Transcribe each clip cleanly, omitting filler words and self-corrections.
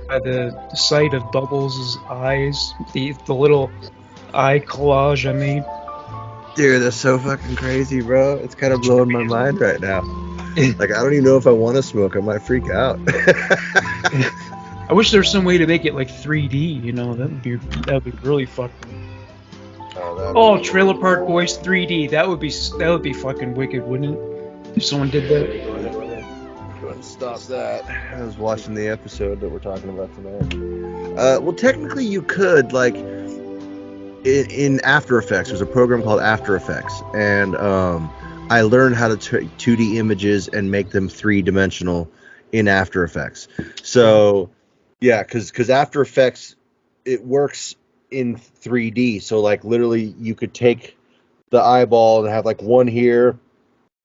By the sight of Bubbles' eyes, the little eye collage I made. Dude, that's so fucking crazy, bro. It's kind of blowing my mind right now. Like, I don't even know if I want to smoke. I might freak out. I wish there was some way to make it like 3D. You know, that would be really fucking. Oh, Trailer Park Boys 3D. That would be fucking wicked, wouldn't it? If someone did that. Go ahead. Stop that. I was watching the episode that we're talking about tonight. Well, technically you could, like, in After Effects, there's a program called After Effects, and I learned how to take 2D images and make them 3-dimensional in After Effects. So, yeah, because After Effects, it works in 3D. So, like, literally, you could take the eyeball and have, like, one here,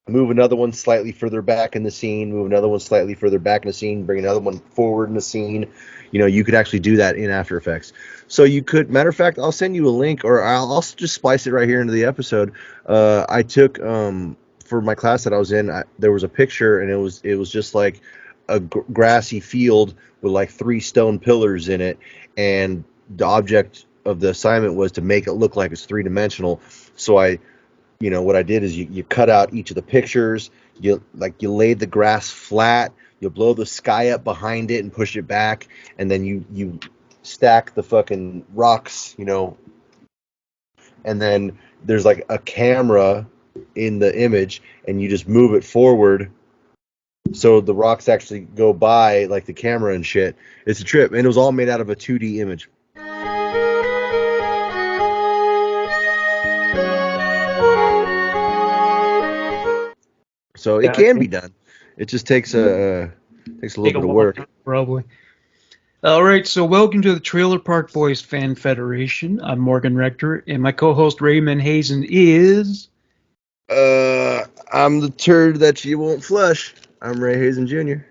move another one slightly further back in the scene, move another one slightly further back in the scene, bring another one forward in the scene. You know, you could actually do that in After Effects. So you could, matter of fact, I'll send you a link, or I'll also just splice it right here into the episode. I took, for my class that I was in, there was a picture, and it was just like a grassy field with like 3 stone pillars in it, and the object of the assignment was to make it look like it's 3-dimensional. So what I did is you cut out each of the pictures, you laid the grass flat, you blow the sky up behind it and push it back, and then you stack the fucking rocks, and then there's like a camera in the image, and you just move it forward so the rocks actually go by like the camera and shit. It's a trip, and it was all made out of a 2D image. So it can be done. It just takes a little bit of work. Probably. All right, so welcome to the Trailer Park Boys Fan Federation. I'm Morgan Rector, and my co-host Raymond Hazen is... I'm the turd that you won't flush. I'm Ray Hazen Jr.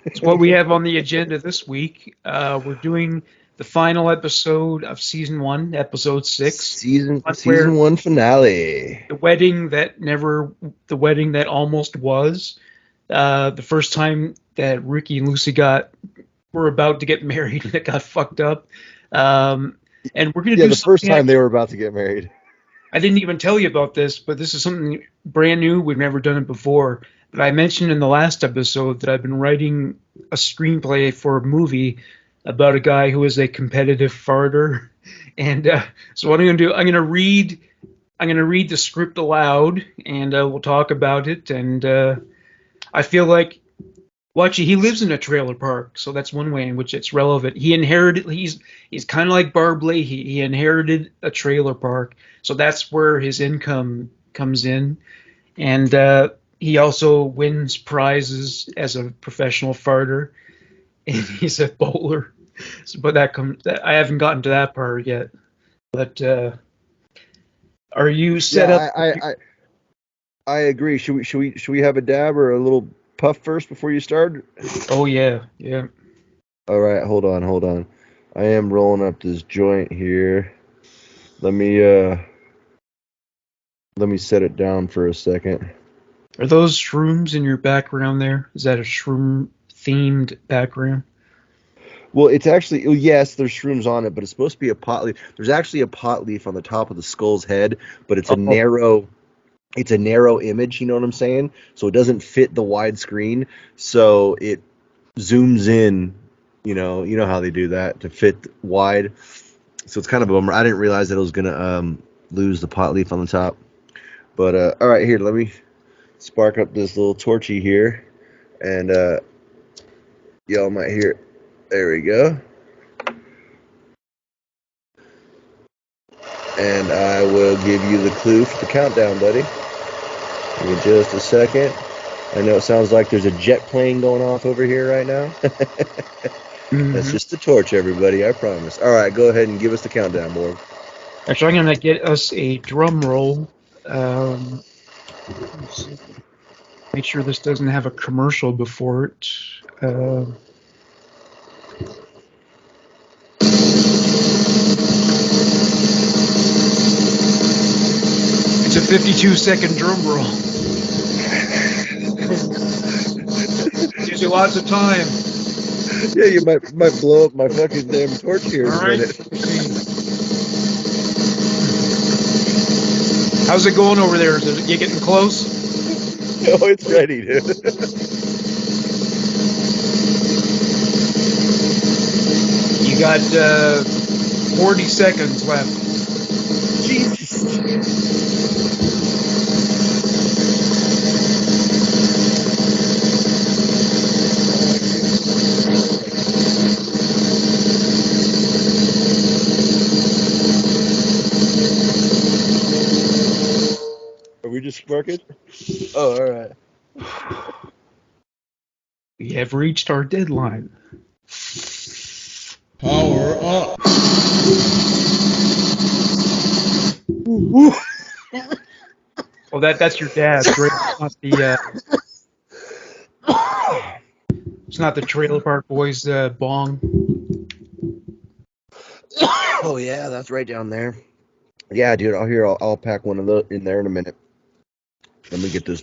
It's what we have on the agenda this week. We're doing the final episode of Season 1, Episode 6. Season 1 finale. The wedding that almost was. The first time that Ricky and Lucy were about to get married and it got fucked up. And we're going to do the first time they were about to get married. I didn't even tell you about this, but this is something brand new. We've never done it before. But I mentioned in the last episode that I've been writing a screenplay for a movie about a guy who is a competitive farter. And so what I'm going to do, I'm going to read the script aloud, and we'll talk about it. And I feel like, well, actually, he lives in a trailer park, so that's one way in which it's relevant. He's kind of like Barb Leahy. He inherited a trailer park, so that's where his income comes in. And he also wins prizes as a professional farter, and he's a bowler. But I haven't gotten to that part yet. But are you set up? I agree. Should we have a dab or a little puff first before you start? Oh yeah. All right, hold on. I am rolling up this joint here. Let me set it down for a second. Are those shrooms in your background there? Is that a shroom-themed background? Well, it's actually, yes, there's shrooms on it, but it's supposed to be a pot leaf. There's actually a pot leaf on the top of the skull's head, but it's a narrow image, you know what I'm saying? So it doesn't fit the wide screen, so it zooms in, you know how they do that to fit wide. So it's kind of a bummer. I didn't realize that it was gonna lose the pot leaf on the top. But all right, here, let me spark up this little torchy here, and y'all might hear it. There we go. And I will give you the clue for the countdown, buddy. Give me just a second. I know it sounds like there's a jet plane going off over here right now. That's just the torch, everybody, I promise. All right, go ahead and give us the countdown, boy. Actually, I'm going to get us a drum roll. Make sure this doesn't have a commercial before it. It's a 52-second drum roll. Gives you lots of time. Yeah, you might blow up my fucking damn torch here in a minute. How's it going over there? Is it you getting close? Oh, it's ready, dude. You got 40 seconds left. Jesus. Are we just sparking? Oh, all right. We have reached our deadline. Power up. Oh, that's your dad's, right? It's not the Trailer Park Boys bong. Oh yeah, that's right down there. Yeah, dude. I'll pack one of those in there in a minute. Let me get this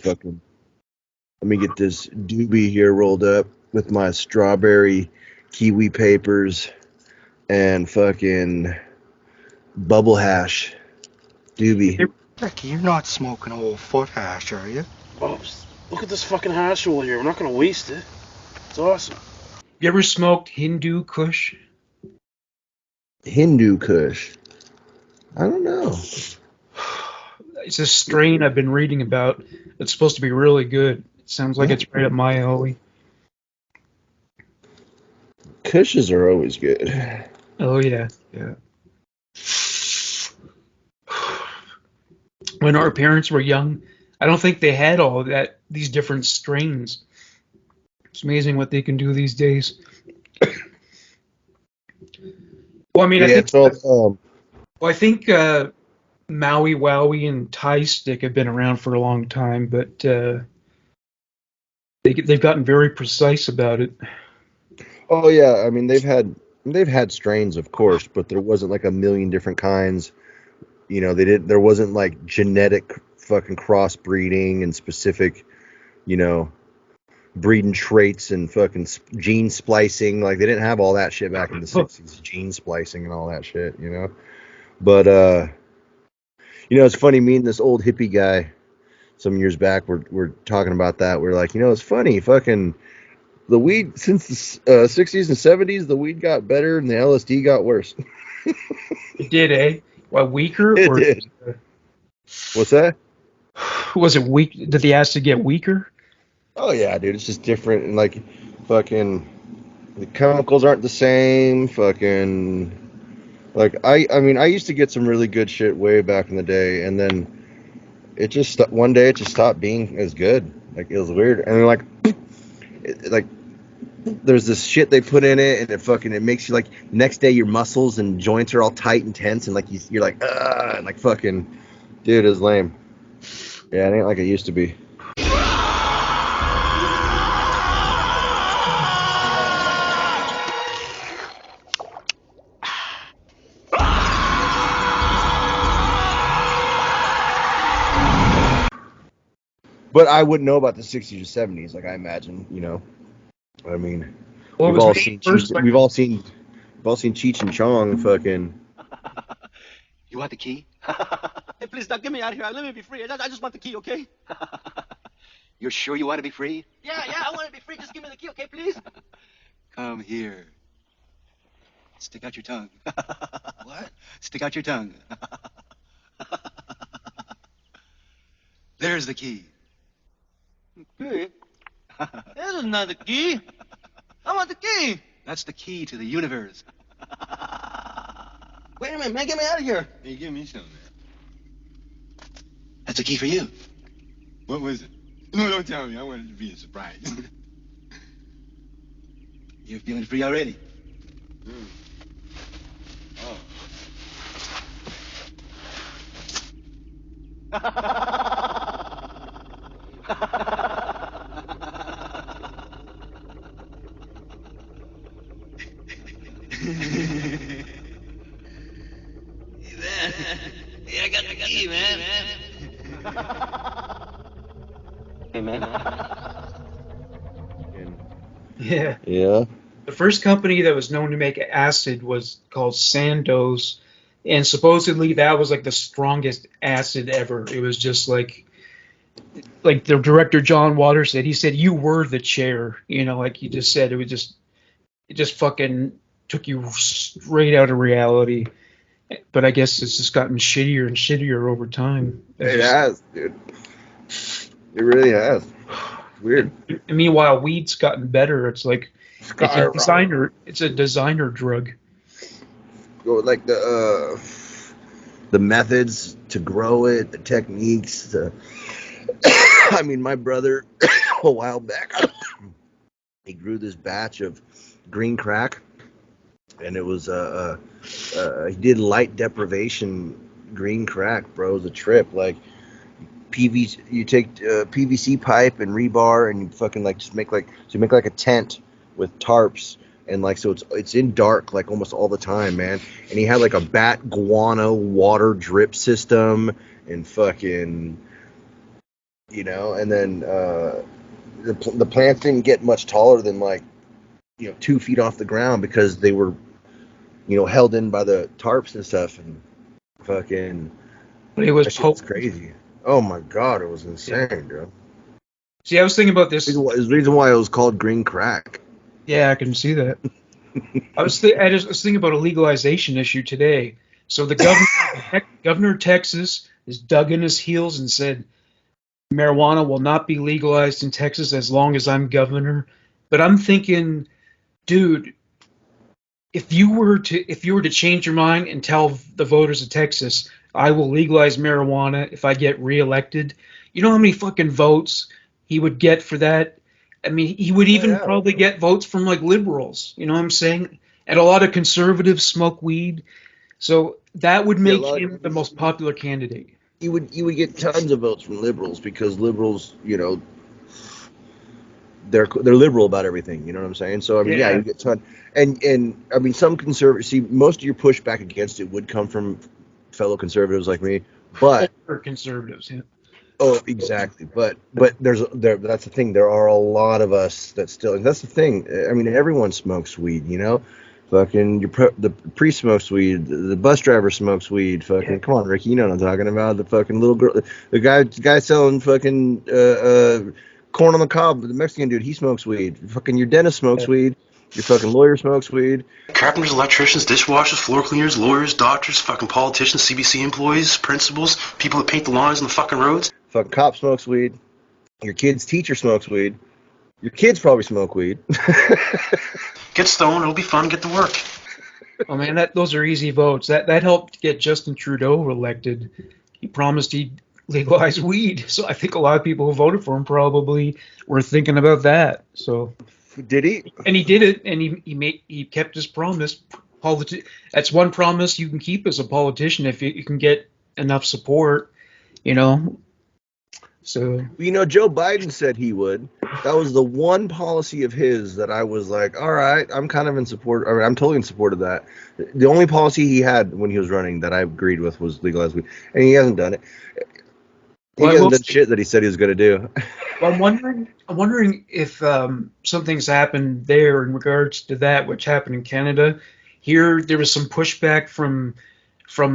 doobie here rolled up with my strawberry kiwi papers and fucking bubble hash doobie. Ricky, you're not smoking a whole foot hash, are you? Oh, look at this fucking hash roll here. We're not gonna waste it. It's awesome. You ever smoked Hindu Kush? Hindu Kush. I don't know. It's a strain I've been reading about. It's supposed to be really good. It sounds like it's right up my alley. Kushes are always good. Oh yeah, yeah. When our parents were young, I don't think they had all of that. These different strains. It's amazing what they can do these days. Well, I mean, Yeah, I think Maui Wowie and Thai Stick have been around for a long time, but they've gotten very precise about it. oh yeah, I mean they've had strains, of course, but there wasn't like a million different kinds. You know, there wasn't like genetic fucking crossbreeding and specific, breeding traits and fucking gene splicing. Like they didn't have all that shit back in the 60s, gene splicing and all that shit, But it's funny, me and this old hippie guy some years back we're talking about that. We're like, it's funny, fucking the weed since the 60s and 70s, the weed got better and the LSD got worse. It did, eh? What, weaker? It did. What's that? Was it weak? Did the acid get weaker? Oh yeah, dude, it's just different, and like fucking the chemicals aren't the same. Fucking like I mean I used to get some really good shit way back in the day, and then one day it just stopped being as good. Like it was weird, and then like there's this shit they put in it, and it makes you like next day your muscles and joints are all tight and tense, and like you're like and like fucking dude, it's lame. Yeah, it ain't like it used to be. But I wouldn't know about the 60s or 70s, like I imagine, I mean, Well, we've all seen Cheech and Chong fucking. You want the key? Hey, please, now get me out of here. Let me be free. I just want the key, okay? You're sure you want to be free? Yeah, I want to be free. Just give me the key, okay, please? Come here. Stick out your tongue. What? Stick out your tongue. There's the key. Key? This is not the key. I want the key. That's the key to the universe. Wait a minute, man. Get me out of here. Hey, give me some, man. That's a key for you. What was it? No, don't tell me. I wanted it to be a surprise. You're feeling free already? Oh. Hey, I got the key, man. Hey, man. Yeah. Yeah. The first company that was known to make acid was called Sandoz, and supposedly that was like the strongest acid ever. It was just like the director John Waters said. He said you were the chair, like he just said. It just fucking took you straight out of reality. But I guess it's just gotten shittier and shittier over time. It has, dude. It really has. It's weird. And meanwhile, weed's gotten better. It's like it's a designer drug. Like the methods to grow it, the techniques. I mean, my brother a while back, he grew this batch of green crack, and it was he did light deprivation green crack, bro. It was a trip. Like PVC, you take PVC pipe and rebar, and you fucking make a tent with tarps, and like so it's in dark like almost all the time, man. And he had like a bat guano water drip system and fucking, and then the plants didn't get much taller than 2 feet off the ground because they were held in by the tarps and stuff, and fucking. But it was that shit was crazy. Oh my god, it was insane, bro. See, I was thinking about this. There's the reason why it was called green crack. Yeah, I can see that. I was thinking about a legalization issue today. So the governor of Texas is dug in his heels and said marijuana will not be legalized in Texas as long as I'm governor. But I'm thinking, dude, if you were to change your mind and tell the voters of Texas, I will legalize marijuana if I get reelected, you know how many fucking votes he would get for that? I mean, he would even probably get votes from like liberals, you know what I'm saying? And a lot of conservatives smoke weed. So that would make him the most popular candidate. You would get tons of votes from liberals because liberals, they're liberal about everything, you know what I'm saying? So I mean, you get ton, and I mean, some conservatives. See, most of your pushback against it would come from fellow conservatives like me, but conservatives, yeah. Oh, exactly. But that's the thing. There are a lot of us that still. And that's the thing. I mean, everyone smokes weed, Fucking the priest smokes weed. The bus driver smokes weed. Fucking come on, Ricky, you know what I'm talking about. The fucking little girl, the guy selling fucking corn on the cob. The Mexican dude, he smokes weed. Fucking your dentist smokes weed. Your fucking lawyer smokes weed. Carpenters, electricians, dishwashers, floor cleaners, lawyers, doctors, fucking politicians, CBC employees, principals, people that paint the lawns on the fucking roads. Fucking cop smokes weed. Your kid's teacher smokes weed. Your kids probably smoke weed. Get stoned, it'll be fun, get to work. Oh man, those are easy votes. That helped get Justin Trudeau elected. He promised he'd legalize weed. So I think a lot of people who voted for him probably were thinking about that. So did he? And he did it, and he kept his promise. That's one promise you can keep as a politician if you can get enough support, So Joe Biden said he would. That was the one policy of his that I was like, all right, I'm kind of in support. I'm totally in support of that. The only policy he had when he was running that I agreed with was legalize weed, and he hasn't done it. He hasn't done shit that he said he was going to do. Well, I'm wondering if something's happened there in regards to that, which happened in Canada. Here, there was some pushback from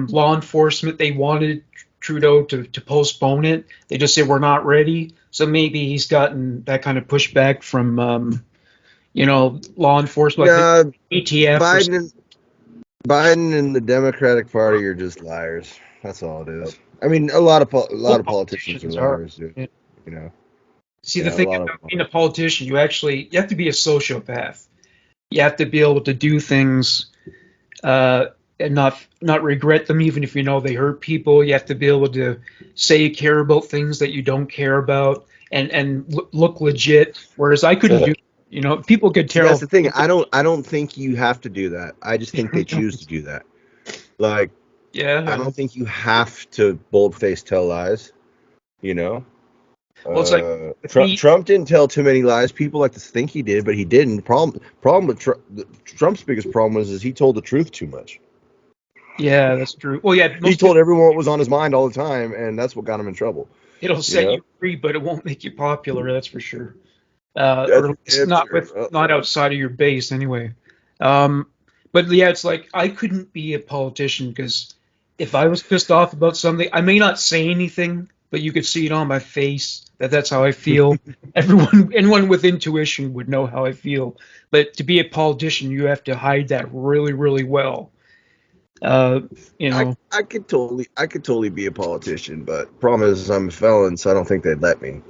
law enforcement. They wanted Trudeau to postpone it. They just said we're not ready. So maybe he's gotten that kind of pushback from law enforcement, like ATF. Biden and the Democratic Party are just liars. That's all it is. I mean, a lot of politicians are liars, dude. Yeah. You know. See, the Yeah, a thing lot of about being a politician, you have to be a sociopath. You have to be able to do things uh, and not regret them, even if you know they hurt people. You have to be able to say you care about things that you don't care about, and look legit. Whereas I couldn't do. People could See, that's tell. the thing. I don't think you have to do that. I just think they choose to do that. Like, I Yeah. don't think you have to bold-faced tell lies. You know. Well, it's like Trump didn't tell too many lies. People like to think he did, but he didn't. Problem with Trump's biggest problem is he told the truth too much. Yeah, that's true. Well, yeah, He told everyone what was on his mind all the time, and that's what got him in trouble. it'll set you free, but it won't make you popular. That's for sure. Or at least not outside of your base anyway. But yeah, it's like I couldn't be a politician because if I was pissed off about something, I may not say anything, but you could see it on my face that that's how I feel. Anyone with intuition would know how I feel. But to be a politician, you have to hide that really, really well. I could totally be a politician, but problem is I'm a felon, so I don't think they'd let me.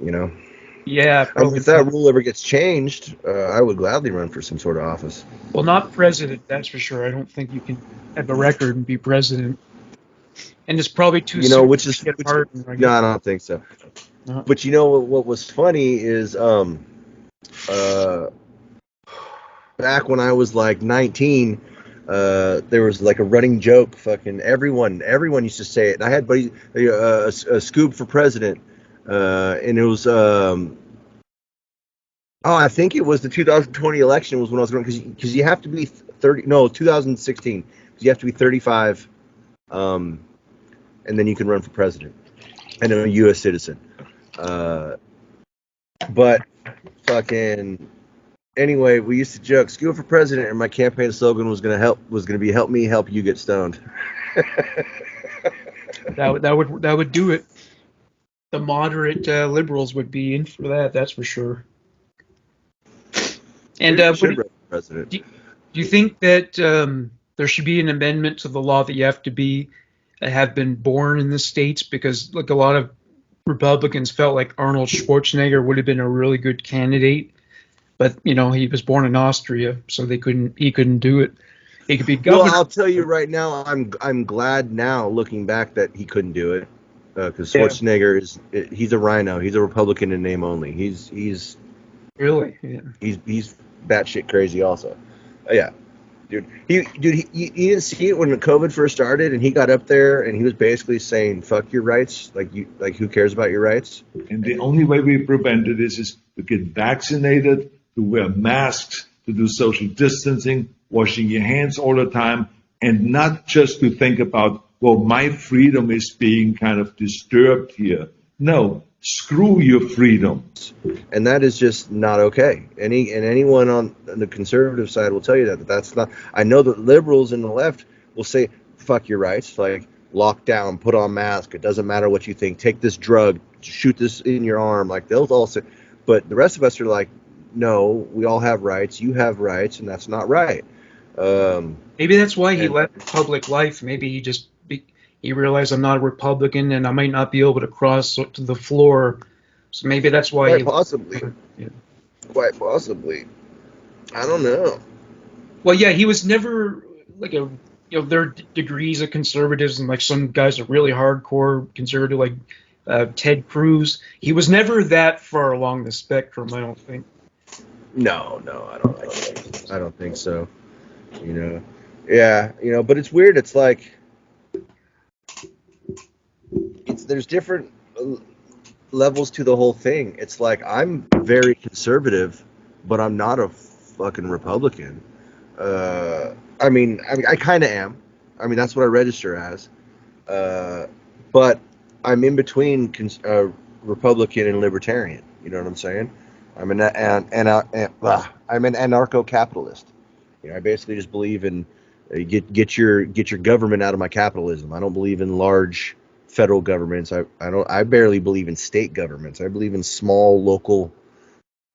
Yeah, I mean, probably if that not. rule ever gets changed, I would gladly run for some sort of office. Well, not president, that's for sure. I don't think you can have a record and be president. And it's probably too soon to get pardoned, I No, guess. I don't think so. No. But what was funny is back when I was like 19, there was like a running joke. Fucking everyone used to say it. And I had buddies, a scoop for president, and it was I think it was the 2020 election was when I was going because you have to be 30. No, 2016 because you have to be 35, and then you can run for president and a U.S. citizen. But fucking anyway, we used to joke, "School for president," and my campaign slogan was gonna be "Help me help you get stoned." That would do it. The moderate liberals would be in for that. That's for sure. And should run for president. Do you think that there should be an amendment to the law that you have to have been born in the States? Because like a lot of Republicans felt like Arnold Schwarzenegger would have been a really good candidate, but he was born in Austria, so he couldn't do it. He could be governor. Well, I'll tell you right now, I'm glad now looking back that he couldn't do it because Schwarzenegger he's a rhino. He's a Republican in name only. He's really he's batshit crazy also. Yeah. Dude, you didn't see it when COVID first started, and he got up there and he was basically saying, "Fuck your rights." Like who cares about your rights? And the only way we prevent it is to get vaccinated, to wear masks, to do social distancing, washing your hands all the time, and not just to think about, well, my freedom is being kind of disturbed here. No, screw your freedom. And that is just not okay. Anyone on the conservative side will tell you that that's not. I know that liberals and the left will say, "Fuck your rights," like lock down, put on mask. It doesn't matter what you think. Take this drug, shoot this in your arm. Like they'll all say, but the rest of us are like, no, we all have rights. You have rights, and that's not right. Maybe that's why he left public life. Maybe he realized I'm not a Republican and I might not be able to cross to the floor. So maybe that's why Quite possibly. Yeah. Quite possibly. I don't know. Well, yeah, he was never like there are degrees of conservatives, and like some guys are really hardcore conservative, like Ted Cruz. He was never that far along the spectrum, I don't think. No, I don't think so. Yeah, but it's weird. It's like there's different levels to the whole thing. It's like I'm very conservative, but I'm not a fucking Republican. I mean, I kind of am. I mean, that's what I register as. But I'm in between Republican and Libertarian. You know what I'm saying? I'm an anarcho-capitalist. I basically just believe in get your government out of my capitalism. I don't believe in large federal governments. I barely believe in state governments. I believe in small local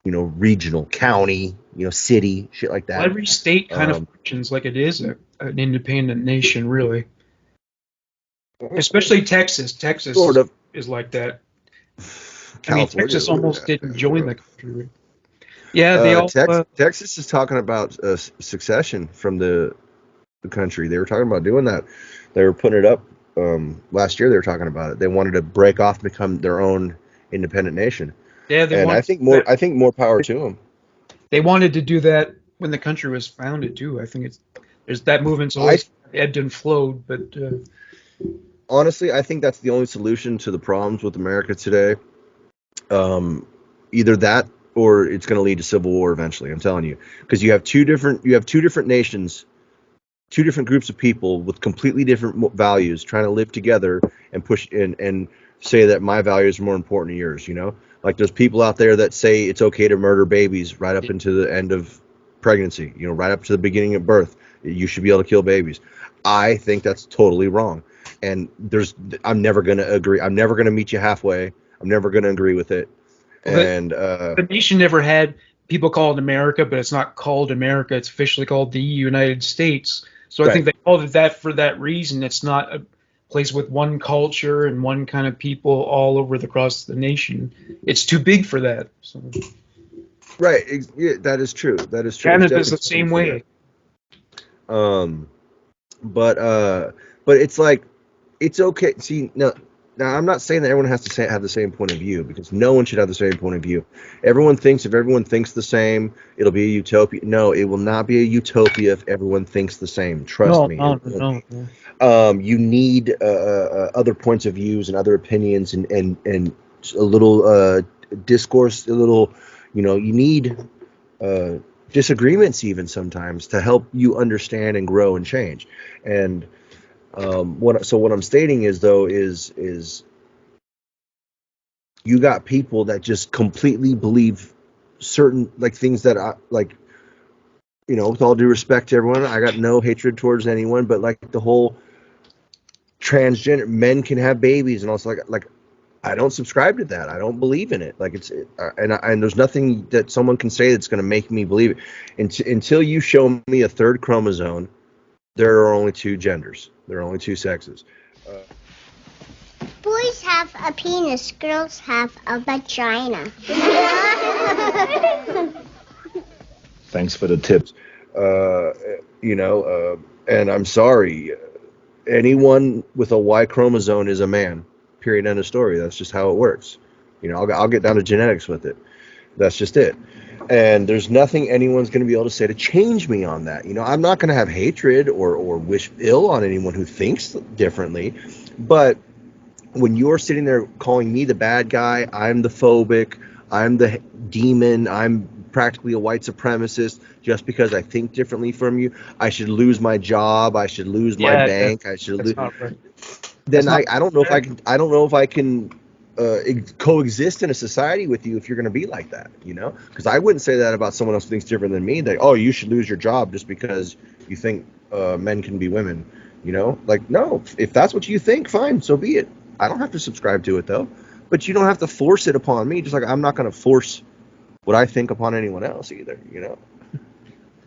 regional, county, city, shit like Well, that. every state kind of functions like it is an independent nation, really. Especially Texas. Texas Sort of. is like that. I mean, California. Texas almost didn't join the country. Yeah, they all. Texas is talking about secession from the country. They were talking about doing that. They were putting it up last year. They were talking about it. They wanted to break off, become their own independent nation. Yeah, and I think more power to them. They wanted to do that when the country was founded too. I think there's that movement's always ebbed and flowed, but honestly, I think that's the only solution to the problems with America today. Either that or it's going to lead to civil war eventually. I'm telling you, because you have two different nations, two different groups of people with completely different values trying to live together and push and say that my values are more important than yours. Like there's people out there that say it's okay to murder babies right up into the end of pregnancy, right up to the beginning of birth. You should be able to kill babies. I think that's totally wrong. And I'm never going to agree. I'm never going to meet you halfway. I'm never going to agree with it. And the nation never had people call it America, but it's not called America. It's officially called the United States. So I think they called it that for that reason. It's not a place with one culture and one kind of people all over across the nation. It's too big for that. So. Right. Yeah, that is true. That is true. Canada's the same way. But it's like, it's okay. See, now I'm not saying that everyone has to have the same point of view, because no one should have the same point of view. If everyone thinks the same, it'll be a utopia. No, it will not be a utopia if everyone thinks the same. Trust me. No. You need other points of views and other opinions and a little discourse, a little, you need disagreements even sometimes to help you understand and grow and change. And what I'm stating is you got people that just completely believe certain things that I like, with all due respect to everyone, I got no hatred towards anyone, but the whole transgender men can have babies and also I don't subscribe to that. I don't believe in it. And there's nothing that someone can say that's going to make me believe it. Until you show me a third chromosome, there are only two genders. There are only two sexes. Boys have a penis. Girls have a vagina. Thanks for the tips. And I'm sorry. Anyone with a Y chromosome is a man. Period. End of story. That's just how it works. I'll get down to genetics with it. That's just it. And there's nothing anyone's going to be able to say to change me on that. I'm not going to have hatred or wish ill on anyone who thinks differently. But when you're sitting there calling me the bad guy, I'm the phobic, I'm the demon, I'm practically a white supremacist just because I think differently from you, I should lose my job, I should lose my bank, I should lose. Right. Then I don't know if I can coexist in a society with you if you're going to be like that, because I wouldn't say that about someone else who thinks different than me, that, oh, you should lose your job just because you think men can be women, no, if that's what you think, fine, so be it. I don't have to subscribe to it though, but you don't have to force it upon me, just like I'm not going to force what I think upon anyone else either,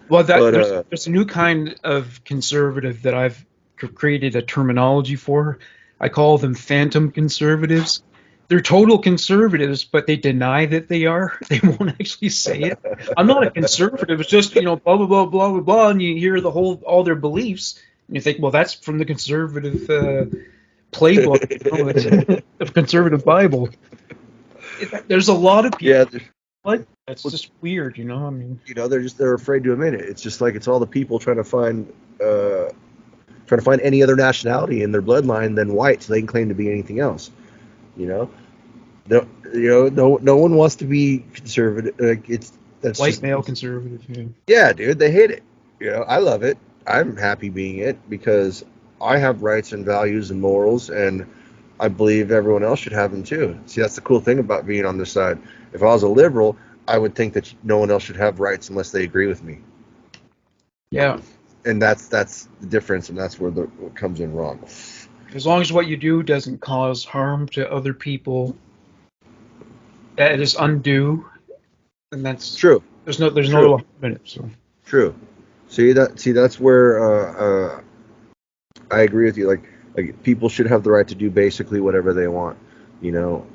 Well, there's a new kind of conservative that I've created a terminology for. I call them phantom conservatives. They're total conservatives, but they deny that they are. They won't actually say it. I'm not a conservative. It's just, blah, blah, blah, blah, blah, blah, and you hear all their beliefs, and you think, well, that's from the conservative playbook, of conservative Bible. There's a lot of people like that's just weird, I mean, they're afraid to admit it. It's just like it's all the people trying to find any other nationality in their bloodline than white, so they can claim to be anything else. No one wants to be conservative. That's white just, male conservative. Yeah, dude, they hate it. I love it. I'm happy being it because I have rights and values and morals, and I believe everyone else should have them too. See, that's the cool thing about being on this side. If I was a liberal, I would think that no one else should have rights unless they agree with me. Yeah. And that's the difference, and that's where what comes in wrong. As long as what you do doesn't cause harm to other people, that is undue, and that's True. there's no True. law in it. So True. See that's where I agree with you. Like people should have the right to do basically whatever they want, you know,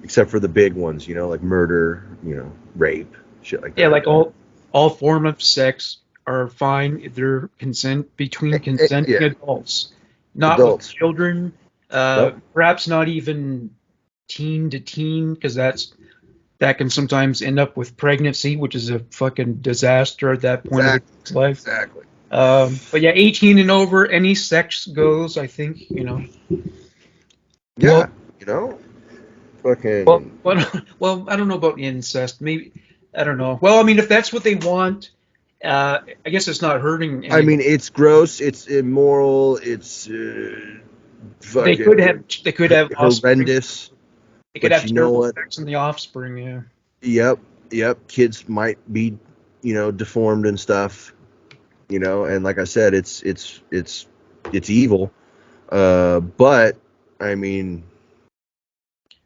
except for the big ones, you know, like murder, you know, rape, shit like yeah, that. like all form of sex are fine if they're between consenting Yeah, adults, not with adults. children. Nope. Perhaps not even teen to teen, because that can sometimes end up with pregnancy, which is a fucking disaster at that point of the Exactly. kid's life. Exactly. But yeah, 18 and over, any sex goes. I think Yeah, Well, you know, well, fucking. well, I don't know about incest. Maybe I don't know. Well, I mean, if that's what they want, I guess it's not hurting I anybody. mean, it's gross. It's immoral. It's fucking They could have offspring. horrendous. They could But have you know terrible what? sex in the offspring. Yeah. Yep, yep. Kids might be, you know, deformed and stuff. You know, and like I said, it's evil. But I mean,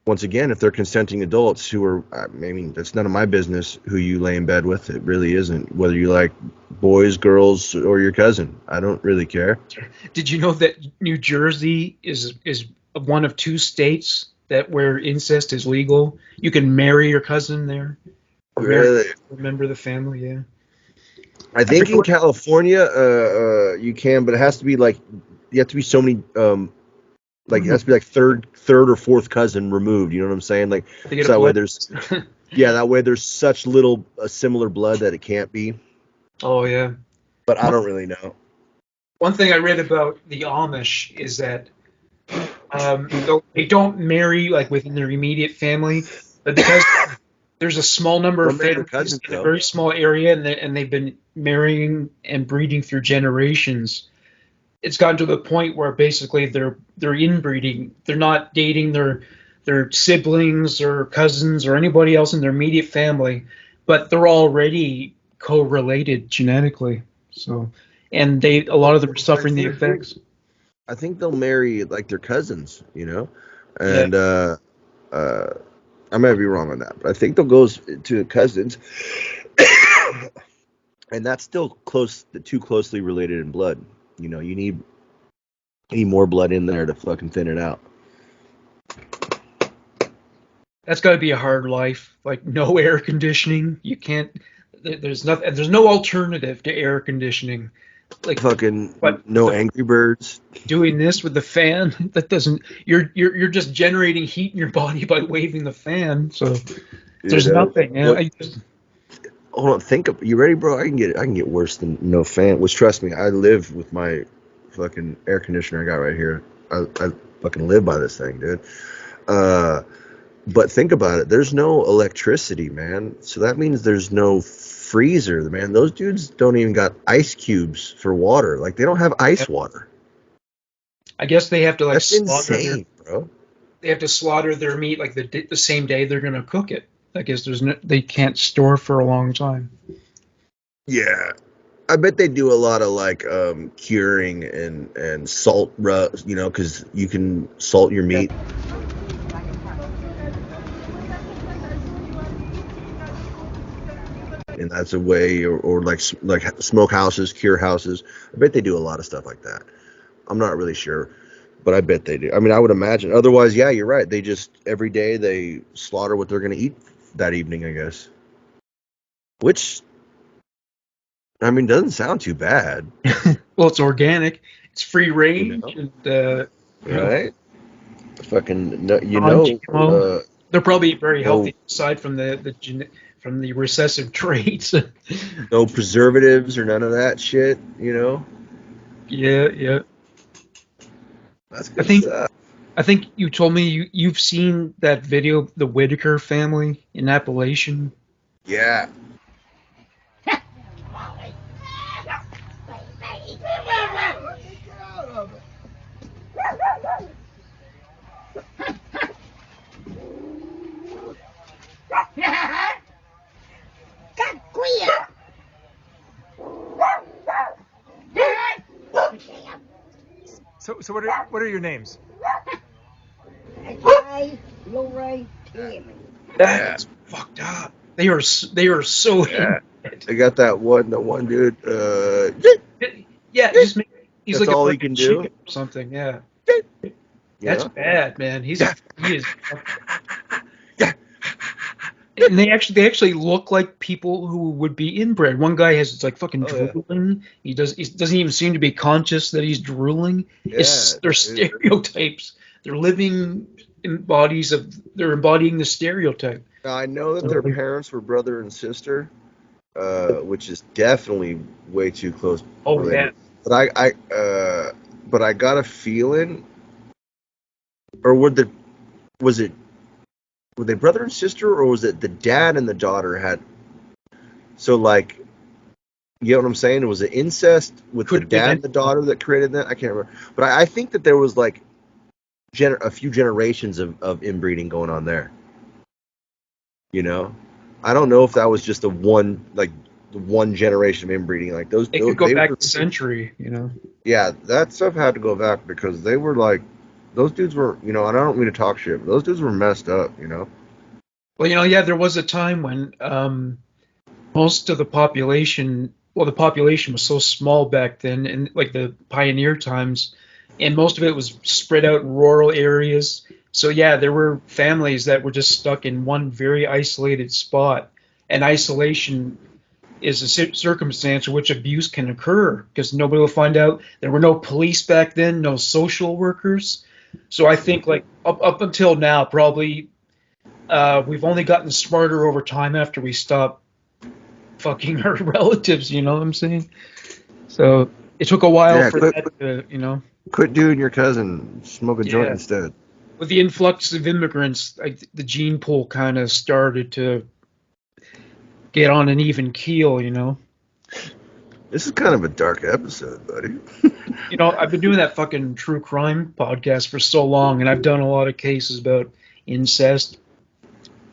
once again, if they're consenting adults who are, I mean, that's none of my business who you lay in bed with. It really isn't. Whether you like boys, girls, or your cousin, I don't really care. Did you know that New Jersey is one of two states that where incest is legal? You can marry your cousin there, or marry Really, a member of the family. Yeah. I I think forget in what, California, you can, but it has to be like you have to be so many, like it has to be like third or fourth cousin removed. You know what I'm saying? Like to get a so that way blood. there's yeah, that way there's such little similar blood that it can't be. Oh yeah. But I One, don't really know. one thing I read about the Amish is that they don't marry like within their immediate family, but because there's a small number They'll of marry their families cousins in a though. very small area, and they've been marrying and breeding through generations. It's gotten to the point where basically they're inbreeding. They're not dating their siblings or cousins or anybody else in their immediate family, but they're already co-related genetically. So, and a lot of them are suffering the effects. I think they'll marry like their cousins, you know, Yeah. and uh, I might be wrong on that, but I think they'll go to cousins, and that's still too closely related in blood. You know, you need more blood in there to fucking thin it out. That's got to be a hard life. Like no air conditioning. You can't. There's nothing. There's no alternative to air conditioning. Like, Fucking but no Angry Birds. doing this with the fan, that doesn't. You're just generating heat in your body by waving the fan. So You there's know nothing. what? Hold on, you ready, bro? I can get worse than no fan. Which trust me, I live with my fucking air conditioner I got right here. I fucking live by this thing, dude. But think about it. There's no electricity, man. So that means there's no freezer, man. Those dudes don't even got ice cubes for water. Like they don't have ice water. I guess they have to like That's slaughter insane, bro. their meat like the same day they're gonna cook it. I guess they can't store for a long time. Yeah. I bet they do a lot of like curing and salt rubs, you know, because you can salt your meat. And that's a way, or like smoke houses, cure houses. I bet they do a lot of stuff like that. I'm not really sure, but I bet they do. I mean, I would imagine. Otherwise, yeah, you're right. They just every day they slaughter what they're going to eat that evening, I guess. Which, I mean, doesn't sound too bad, Well, it's organic. It's free you range know? and Right? Fucking, non-GMO. They're probably very no, healthy aside from from the recessive traits. no preservatives or none of that shit, you know? Yeah, yeah. That's I good think stuff. I think you told me you've seen that video, the Whitaker family in Appalachian. Yeah. So what are your names? That's fucked up. They are so Yeah. inbred. They got the one dude. Yeah, just he's That's like a all he fucking can do. chicken or something. Yeah, You that's know. bad, man. He is. Yeah. And they actually look like people who would be inbred. One guy has it's like fucking Oh yeah. drooling. He doesn't even seem to be conscious that he's drooling. Yeah. They're stereotypes. They're living they're embodying the stereotype. Now, I know that So, their parents were brother and sister, which is definitely way too close oh yeah, related. But I got a feeling, or was it were they brother and sister, or was it the dad and the daughter had? So like, you know what I'm saying? Was it incest with the could be dad and the daughter that created that? I can't remember, but I think that there was like a few generations of inbreeding going on there. You know, I don't know if that was just the one generation of inbreeding. Like It could go they back were, a century. yeah, that stuff had to go back because they were like, those dudes were, and I don't mean to talk shit, but those dudes were messed up. Well, yeah, there was a time when most of the population, well, the population was so small back then, in like the pioneer times, and most of it was spread out in rural areas. So yeah, there were families that were just stuck in one very isolated spot, and isolation is a circumstance in which abuse can occur because nobody will find out. There were no police back then, no social workers. So I think like up until now, probably we've only gotten smarter over time after we stopped fucking our relatives. You know what I'm saying? So it took a while Yeah, for that to, quit doing your cousin, smoke a joint yeah. instead. With the influx of immigrants, like the gene pool kind of started to get on an even keel. This is kind of a dark episode, buddy. I've been doing that fucking true crime podcast for so long, and I've done a lot of cases about incest.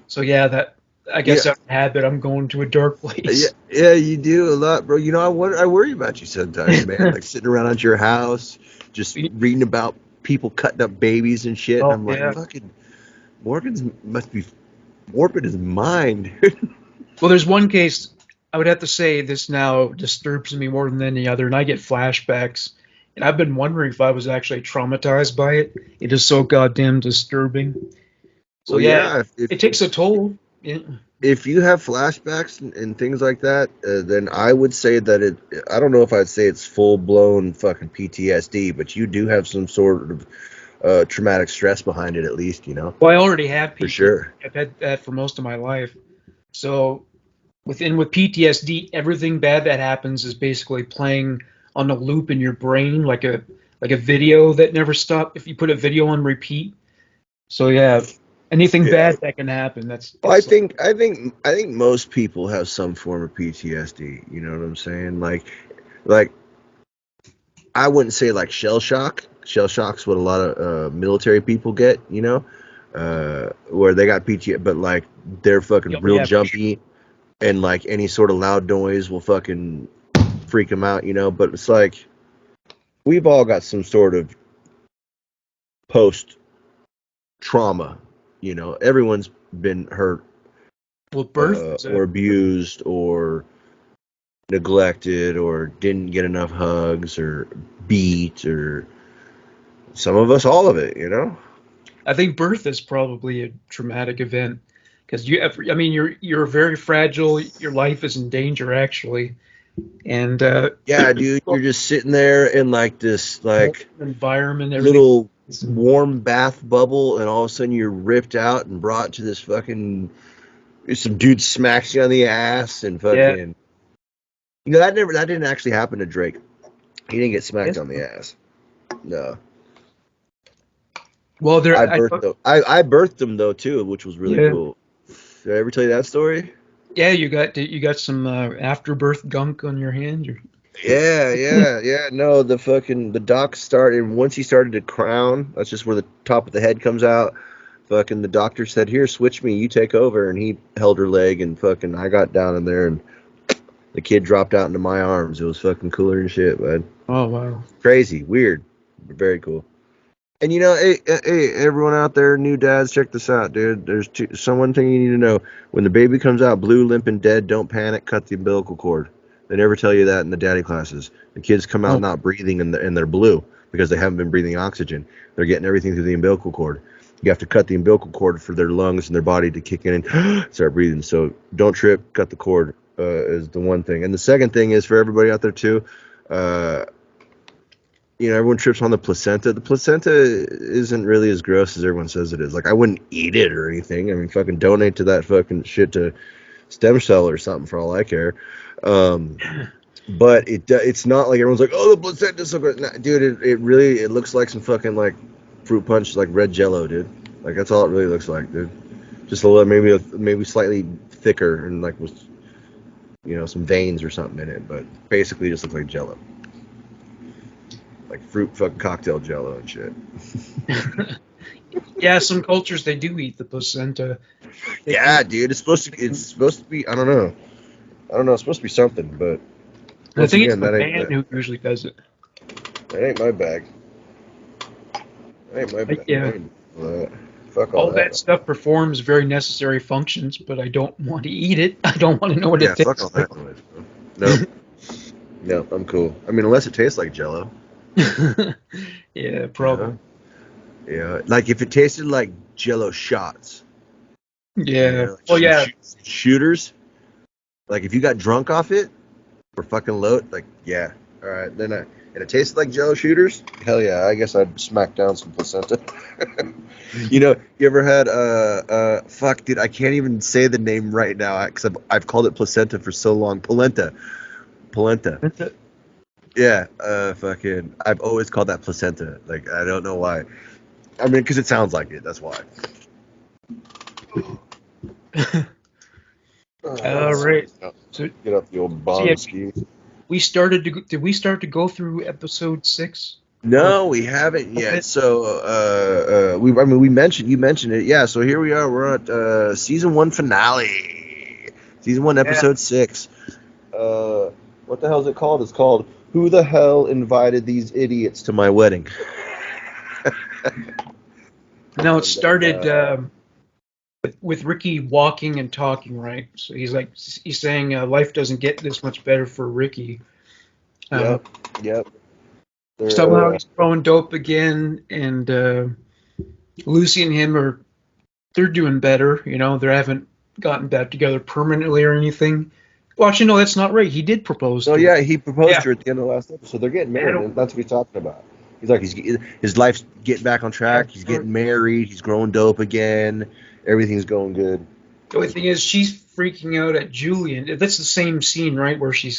So yeah, that I guess Yeah, out of habit, I'm going to a dark yeah, place. yeah, you do a lot, bro. I worry about you sometimes, man. Like sitting around at your house, just reading about people cutting up babies and shit, and Oh I'm like, yeah. fucking Morgan's must be warping his mind. Well, there's one case I would have to say this now disturbs me more than any other, and I get flashbacks. And I've been wondering if I was actually traumatized by it. It is so goddamn disturbing. So Well, yeah, yeah, it takes a toll. Yeah. if you have flashbacks and things like that, then I would say that I don't know if I'd say it's full blown fucking PTSD, but you do have some sort of traumatic stress behind it, at least. Well, I already have For PTSD. sure. I've had that for most of my life. So with PTSD, everything bad that happens is basically playing on a loop in your brain, like a video that never stops. If you put a video on repeat, so yeah, anything Yeah. bad that can happen. That's Well, I it's like, think most people have some form of PTSD. You know what I'm saying? Like I wouldn't say like shell shock. Shell shock's what a lot of military people get. Where they got PTSD, but like they're fucking real yeah, for sure. jumpy, and like any sort of loud noise will fucking freak them out. But it's like we've all got some sort of post trauma. Everyone's been hurt Well, birth. or abused or neglected or didn't get enough hugs or beat or some of us all of it. I think birth is probably a traumatic event because I mean, you're very fragile. Your life is in danger actually, and Yeah, dude, you're just sitting there in like this like environment, everything. little warm bath bubble, and all of a sudden you're ripped out and brought to this fucking some dude smacks you on the ass and Yeah. fucking that didn't actually happen to Drake. He didn't get smacked on the ass. No. Well, I birthed him though too, which was really Yeah. cool. Did I ever tell you that story? Yeah, you got some afterbirth gunk on your hand. Yeah. No, the doc started once he started to crown. That's just where the top of the head comes out. Fucking the doctor said, "Here, switch me. You take over." And he held her leg, and fucking I got down in there, and the kid dropped out into my arms. It was fucking cooler than shit, bud. Oh wow. Crazy, weird, but very cool. And hey, everyone out there, new dads, check this out, dude. There's one thing you need to know. When the baby comes out blue, limp, and dead, don't panic. Cut the umbilical cord. They never tell you that in the daddy classes. The kids come out Oh. not breathing and they're blue because they haven't been breathing oxygen. They're getting everything through the umbilical cord. You have to cut the umbilical cord for their lungs and their body to kick in and start breathing. So don't trip. Cut the cord is the one thing. And the second thing is for everybody out there too. Everyone trips on the placenta. The placenta isn't really as gross as everyone says it is. Like, I wouldn't eat it or anything. I mean, fucking donate to that fucking shit to stem cell or something for all I care. But it's not like everyone's like, oh, the placenta's so good. Nah, dude, it really looks like some fucking like fruit punch, like red Jello, dude. Like, that's all it really looks like, dude. Just a little, maybe slightly thicker and like with some veins or something in it, but basically just looks like Jello. Like fruit fucking cocktail Jello and shit. Yeah, some cultures they do eat the placenta. Yeah, dude, it's supposed to be. I don't know. It's supposed to be something, but I think it's the that man who usually does it. That ain't my bag. That ain't my bag. Yeah. Fuck all that stuff performs very necessary functions, but I don't want to eat it. I don't want to know what it tastes fuck all that noise, bro. No, I'm cool. I mean, unless it tastes like Jello. Yeah, probably. Yeah, like if it tasted like Jello shots. Yeah. Shooters. Like if you got drunk off it, or fucking load, like yeah, all right. Then and it tasted like Jello shooters. Hell yeah, I guess I'd smack down some placenta. You ever had fuck, dude? I can't even say the name right now because I've called it placenta for so long. Polenta. Yeah, fucking. I've always called that placenta. Like I don't know why. I mean, because it sounds like it. That's why. All right. So get up the old bomb ski. Did we start to go through episode 6? No, we haven't yet. So you mentioned it. Yeah. So here we are. We're at season 1 finale. Season 1, episode 6. What the hell is it called? It's called "Who the Hell Invited These Idiots to My Wedding?" Now it started with Ricky walking and talking, right? So he's saying life doesn't get this much better for Ricky. Yep. Somehow he's throwing dope again, and Lucy and him they're doing better. They haven't gotten back together permanently or anything. Well, actually, no, that's not right. He did propose to her. Yeah, he proposed to her at the end of the last episode. They're getting married, and that's what he's talking about. He's like, his life's getting back on track. He's getting married. He's growing dope again. Everything's going good. The only thing is, she's freaking out at Julian. That's the same scene, right, where she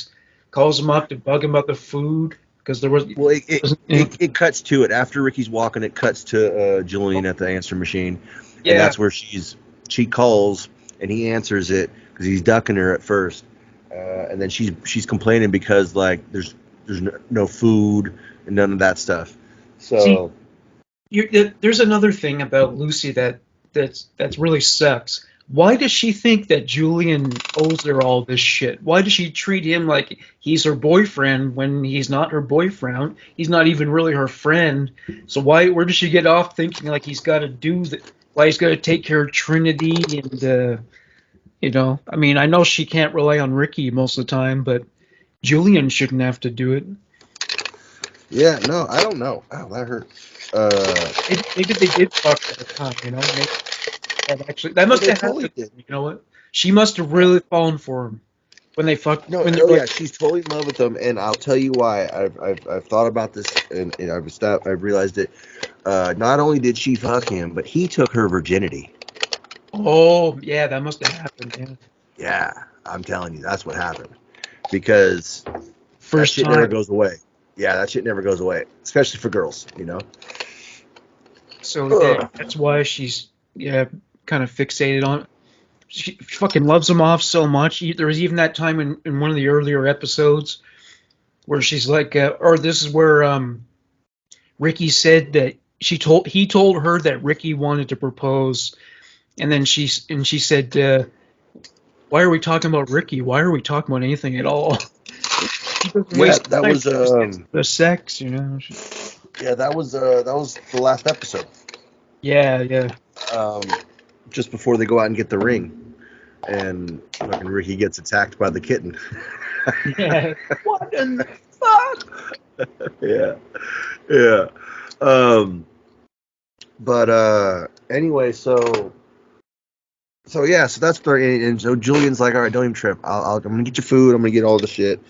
calls him up to bug him about the food because there was. Well, it cuts to it after Ricky's walking. It cuts to Julian at the answer machine, and that's where she calls and he answers it because he's ducking her at first, and then she's complaining because like there's no food and none of that stuff. So there's another thing about Lucy that's really sucks. Why does she think that Julian owes her all this shit? Why does she treat him like he's her boyfriend when he's not her boyfriend? He's not even really her friend. So where does she get off thinking like he's got to do that? Why he's got to take care of Trinity and I mean, I know she can't rely on Ricky most of the time, but Julian shouldn't have to do it. Yeah, no, I don't know. Ow, that hurt. Maybe they did fuck at the time, that must have happened. You know what? She must have really fallen for him when they fucked. Yeah, she's totally in love with him, and I'll tell you why. I've thought about this, and I've realized it. Not only did she fuck him, but he took her virginity. Oh, yeah, that must have happened. Yeah. Yeah, I'm telling you, that's what happened. Because that shit never goes away. Yeah, that shit never goes away, especially for girls, So that's why she's kind of fixated on it. She fucking loves him off so much. There was even that time in one of the earlier episodes where she's like, or this is where Ricky said that he told her that Ricky wanted to propose, and then she said, why are we talking about Ricky? Why are we talking about anything at all? Yeah, that was the sex, Yeah, that was the last episode. Yeah. Just before they go out and get the ring, and fucking Ricky gets attacked by the kitten. Yeah. What in the fuck? Yeah. But anyway, so that's their, and so Julian's like, all right, don't even trip. I'm gonna get your food. I'm gonna get all the shit.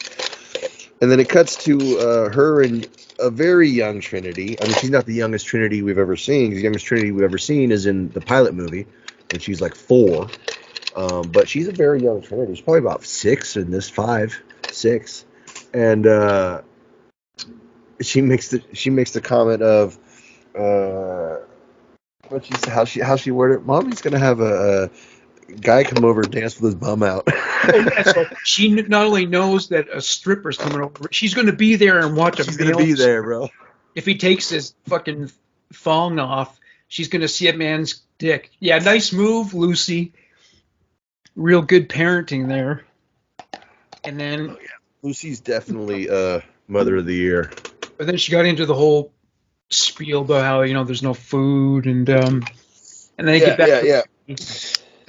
And then it cuts to her and a very young Trinity. I mean, she's not the youngest Trinity we've ever seen. The youngest Trinity we've ever seen is in the pilot movie, when she's like 4. But she's a very young Trinity. She's probably about 6 in this, 5, 6. And she makes the comment of how she worded it. Mommy's gonna have a guy come over and dance with his bum out. Oh, yeah, so she not only knows that a stripper's coming over, she's going to be there and watch a She's male. gonna be there, bro. If he takes his fucking thong off, she's going to see a man's dick. Yeah, nice move, Lucy. Real good parenting there. And then, Lucy's definitely mother of the year. but then she got into the whole spiel about how there's no food and then they get back. Yeah. And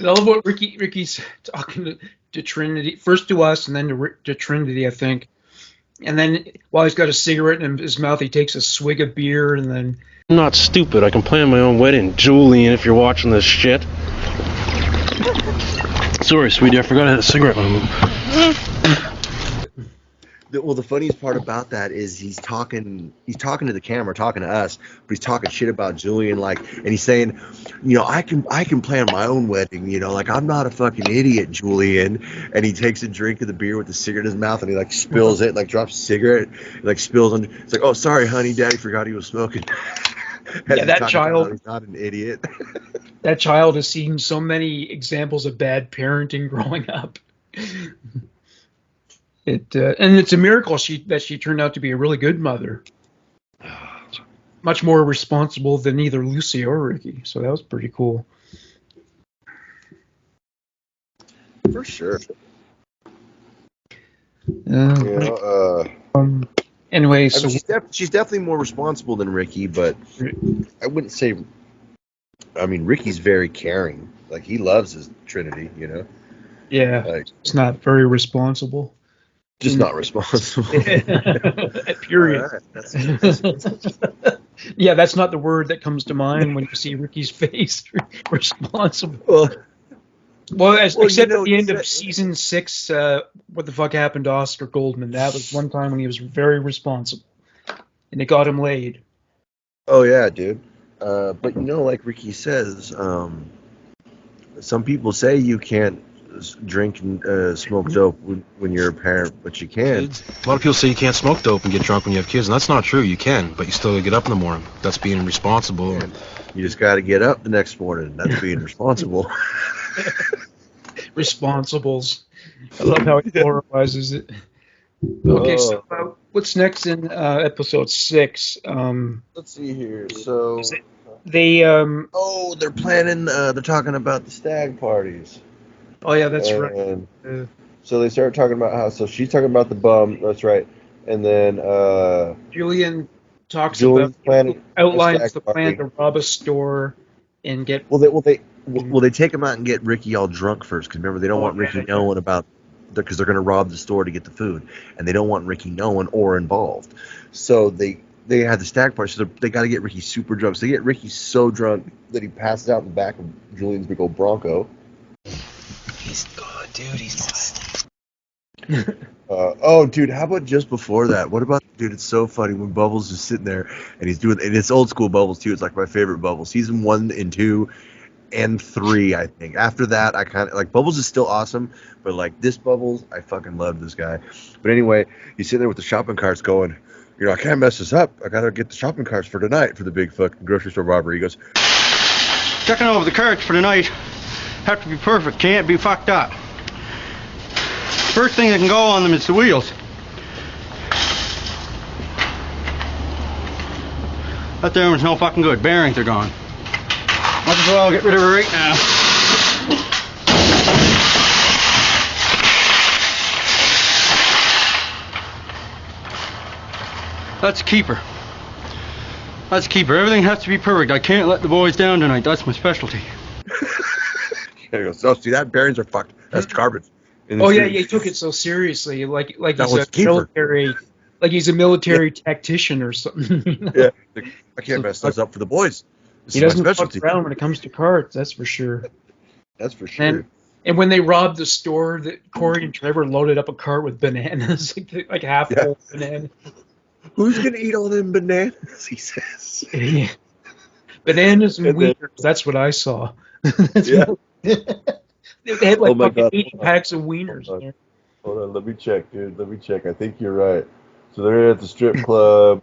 I love what Ricky's talking to Trinity, first to us and then to Trinity, I think. And then while he's got a cigarette in his mouth, he takes a swig of beer and then. I'm not stupid. I can plan my own wedding. Julian, if you're watching this shit. Sorry, sweetie, I forgot I had a cigarette in my mouth. Well, the funniest part about that is he's talking to the camera, talking to us, but he's talking shit about Julian, and he's saying, I can plan my own wedding, I'm not a fucking idiot, Julian. And he takes a drink of the beer with the cigarette in his mouth, and he spills it, drops a cigarette, spills on. It's like, oh, sorry, honey, Daddy forgot he was smoking. Yeah, that child. He's not an idiot. That child has seen so many examples of bad parenting growing up. And it's a miracle that she turned out to be a really good mother. Much more responsible than either Lucy or Ricky. So that was pretty cool. For sure. Anyway, so she's definitely more responsible than Ricky, but I wouldn't say. I mean, Ricky's very caring. He loves his Trinity, Yeah, it's not very responsible. Just not responsible. Period. Right. Yeah, that's not the word that comes to mind when you see Ricky's face. Responsible. Except at the end of season 6, what the fuck happened to Oscar Goldman? That was one time when he was very responsible, and it got him laid. Oh yeah, dude. But like Ricky says, some people say you can't drink and smoke dope when you're a parent, but you can. A lot of people say you can't smoke dope and get drunk when you have kids, and that's not true. You can, but you still gotta get up in the morning. That's being responsible. You just got to get up the next morning. That's being responsible. Responsibles. I love how he glorifies it. Okay, so what's next in episode 6? Let's see here. So they they're planning. They're talking about the stag parties. Oh yeah, that's right. So they start talking about how. So she's talking about the bum. That's right. And then Julian outlines the plan to rob a store and get. Well, they take him out and get Ricky all drunk first, because remember they don't want Ricky knowing about, because they're going to rob the store to get the food, and they don't want Ricky knowing or involved. So they had the stag party, so they got to get Ricky super drunk. So they get Ricky so drunk that he passes out in the back of Julian's big old Bronco. He's good, dude. He's Dude, how about just before that? What about, dude, it's so funny when Bubbles is sitting there and he's doing, and it's old school Bubbles too. It's like my favorite Bubbles. Season 1 and 2 and 3, I think. After that, I kind of, Bubbles is still awesome, but this Bubbles, I fucking love this guy. But anyway, he's sitting there with the shopping carts going, I can't mess this up. I got to get the shopping carts for tonight for the big fucking grocery store robbery. He goes, checking over the carts for tonight. Have to be perfect. Can't be fucked up. First thing that can go on them is the wheels. That there one's no fucking good. Bearings are gone. Might as well get rid of her right now. Let's keep her. That's keeper. Everything has to be perfect. I can't let the boys down tonight. That's my specialty. There you go. So see that bearings are fucked. That's garbage. Oh yeah, he took it so seriously, like That he's was a keeper. military tactician or something. You know? Yeah. I can't mess those up for the boys. This He is my doesn't fuck specialty. around when it comes to cards, that's for sure. That's for sure. And when they robbed the store, that Corey and Trevor loaded up a cart with bananas, like half full banana. Who's gonna eat all them bananas? He says. Yeah. Bananas and wieners. That's what I saw. They had like fucking 8 packs of wieners in there. Hold on, let me check, dude. Let me check. I think you're right. So they're at the strip club.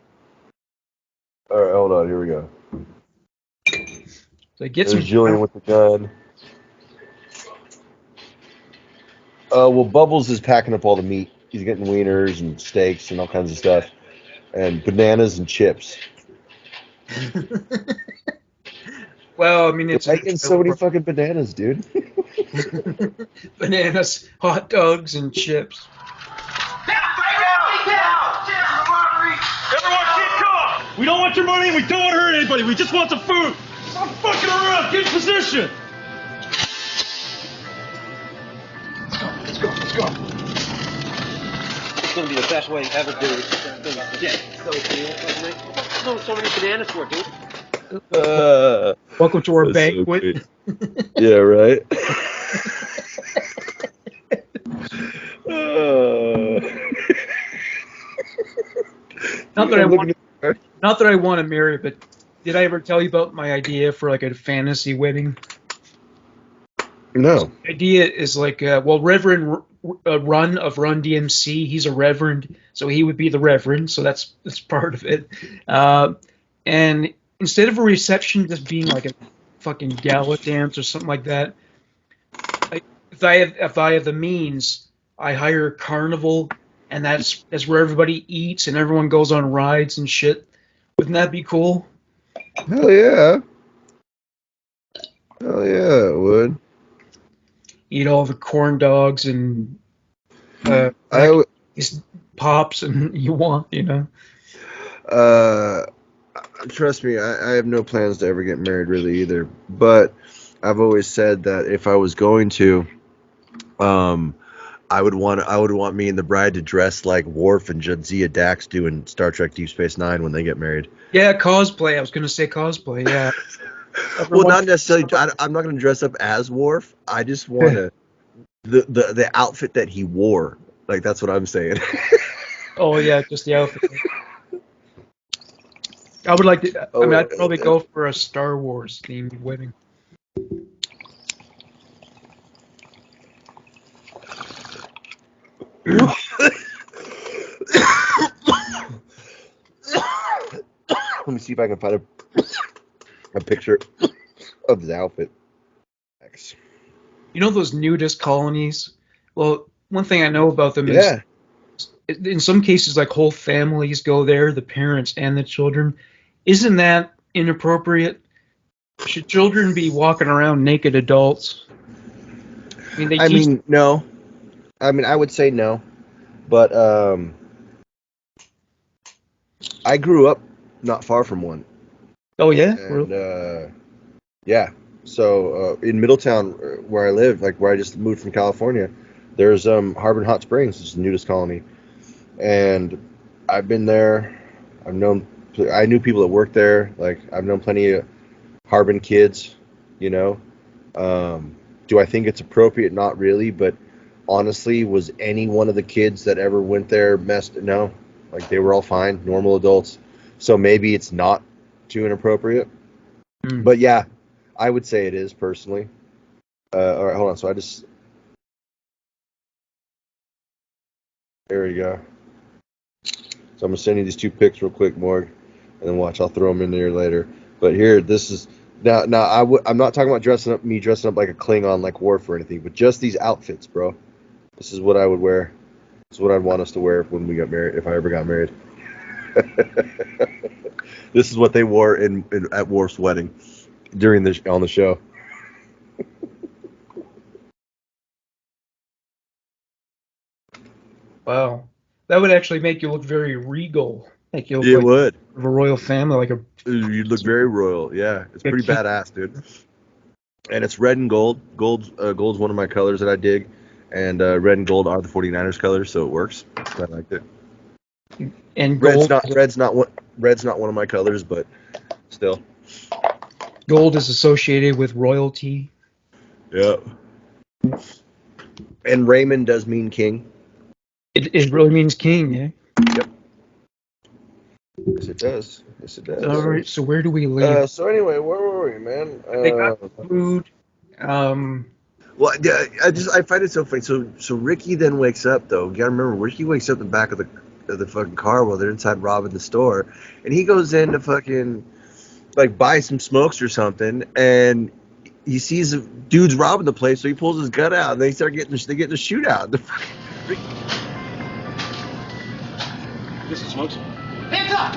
All right, hold on. Here we go. So get There's some Jillian with the gun. Well, Bubbles is packing up all the meat. He's getting wieners and steaks and all kinds of stuff, and bananas and chips. Well, I mean, it's making so many fucking bananas, dude. Bananas, hot dogs, and chips. Everyone keep calm! We don't want your money and we don't want to hurt anybody. We just want some food. Stop fucking around. Get in position. Let's go. It's gonna be the best way ever, dude. Yeah. So many bananas for it, dude. Welcome to our banquet. Yeah, right. Not that I want to marry, but did I ever tell you about my idea for like a fantasy wedding? No. The idea is like, Reverend Run of Run DMC, he's a reverend, so he would be the reverend, so that's part of it. And instead of a reception just being like a fucking gala dance or something like that, if I have the means, I hire a carnival, and that's where everybody eats and everyone goes on rides and shit. Wouldn't that be cool? Hell yeah. Hell yeah, it would. Eat all the corn dogs and pops and you want, you know. Trust me, I have no plans to ever get married really either. But I've always said that if I was going to, I would want me and the bride to dress like Worf and Jadzia Dax do in Star Trek Deep Space Nine when they get married. Yeah, cosplay. I was going to say cosplay. Yeah. Well, not necessarily. I'm not going to dress up as Worf. I just want to the outfit that he wore. Like that's what I'm saying. Oh yeah, just the outfit. I would like to. I mean, I'd probably go for a Star Wars themed wedding. Let me see if I can find a picture of his outfit. Thanks. You know those nudist colonies? Well, one thing I know about them is, in some cases, like whole families go there, the parents and the children. Isn't that inappropriate? Should children be walking around naked adults? I mean, no. I mean, I would say no. But I grew up not far from one. Oh yeah? And, yeah. So in Middletown, where I live, like where I just moved from California, there's Harbin Hot Springs, which is a nudist colony, and I've been there. I knew people that worked there. Like I've known plenty of Harbin kids. You know, do I think it's appropriate? Not really, but honestly, was any one of the kids that ever went there messed? No, like they were all fine, normal adults. So maybe it's not too inappropriate. But yeah, I would say it is personally. All right, hold on. So there we go. So I'm gonna send you these 2 pics real quick, Morg, and then watch. I'll throw them in there later. But here, this is now. I'm not talking about dressing up like a Klingon, like Worf or anything, but just these outfits, bro. This is what I would wear. This is what I'd want us to wear when we got married, if I ever got married. This is what they wore at Worf's wedding on the show. Wow, that would actually make you look very regal. Like you look It like would. of a royal family, like a You look very royal. Yeah, it's a pretty king. badass, dude. And it's red and gold. Gold's one of my colors that I dig, and red and gold are the 49ers colors, so it works. I liked it. And Red's gold. not one of my colors, but still. Gold is associated with royalty. Yeah. And Raymond does mean king. It really means king, yeah. Yep. Yes, it does. Yes, it does. All right. So where do we leave? So anyway, where were we, man? They got food. Well, yeah, I find it so funny. So Ricky then wakes up though. You gotta remember, Ricky wakes up in the back of the fucking car while they're inside robbing the store, and he goes in to fucking like buy some smokes or something, and he sees dudes robbing the place, so he pulls his gun out, and they get in a shootout. Get some smokes. Hands up!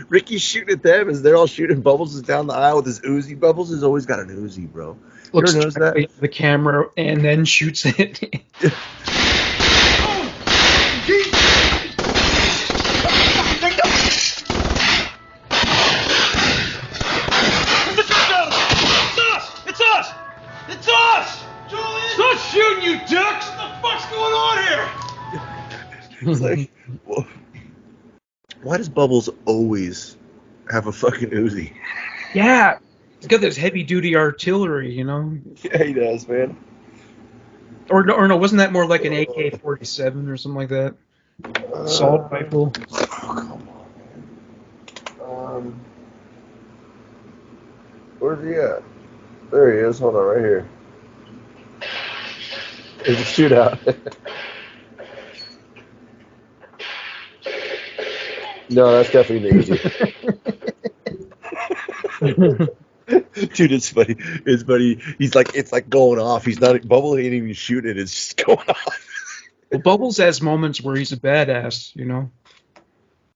Ricky's shooting at them as they're all shooting. Bubbles is down the aisle with his Uzi. Bubbles has always got an Uzi, bro. Looks you ever notice that? directly at the camera and then shoots it. It's us! It's us! Julian! Stop shooting, you ducks! What the fuck's going on here? It's like, well, why does Bubbles always have a fucking Uzi? Yeah, he's got this heavy duty artillery, you know. Yeah, he does, man. Or no, wasn't that more like an AK-47 or something like that? Assault rifle. Oh, come on, man. Where's he at? There he is. Hold on, right here. There's a shootout. No, that's definitely an Uzi. Dude, it's funny. It's funny. It's like going off. He's not. Bubble ain't even shooting it. It's just going off. Well, Bubbles has moments where he's a badass, you know.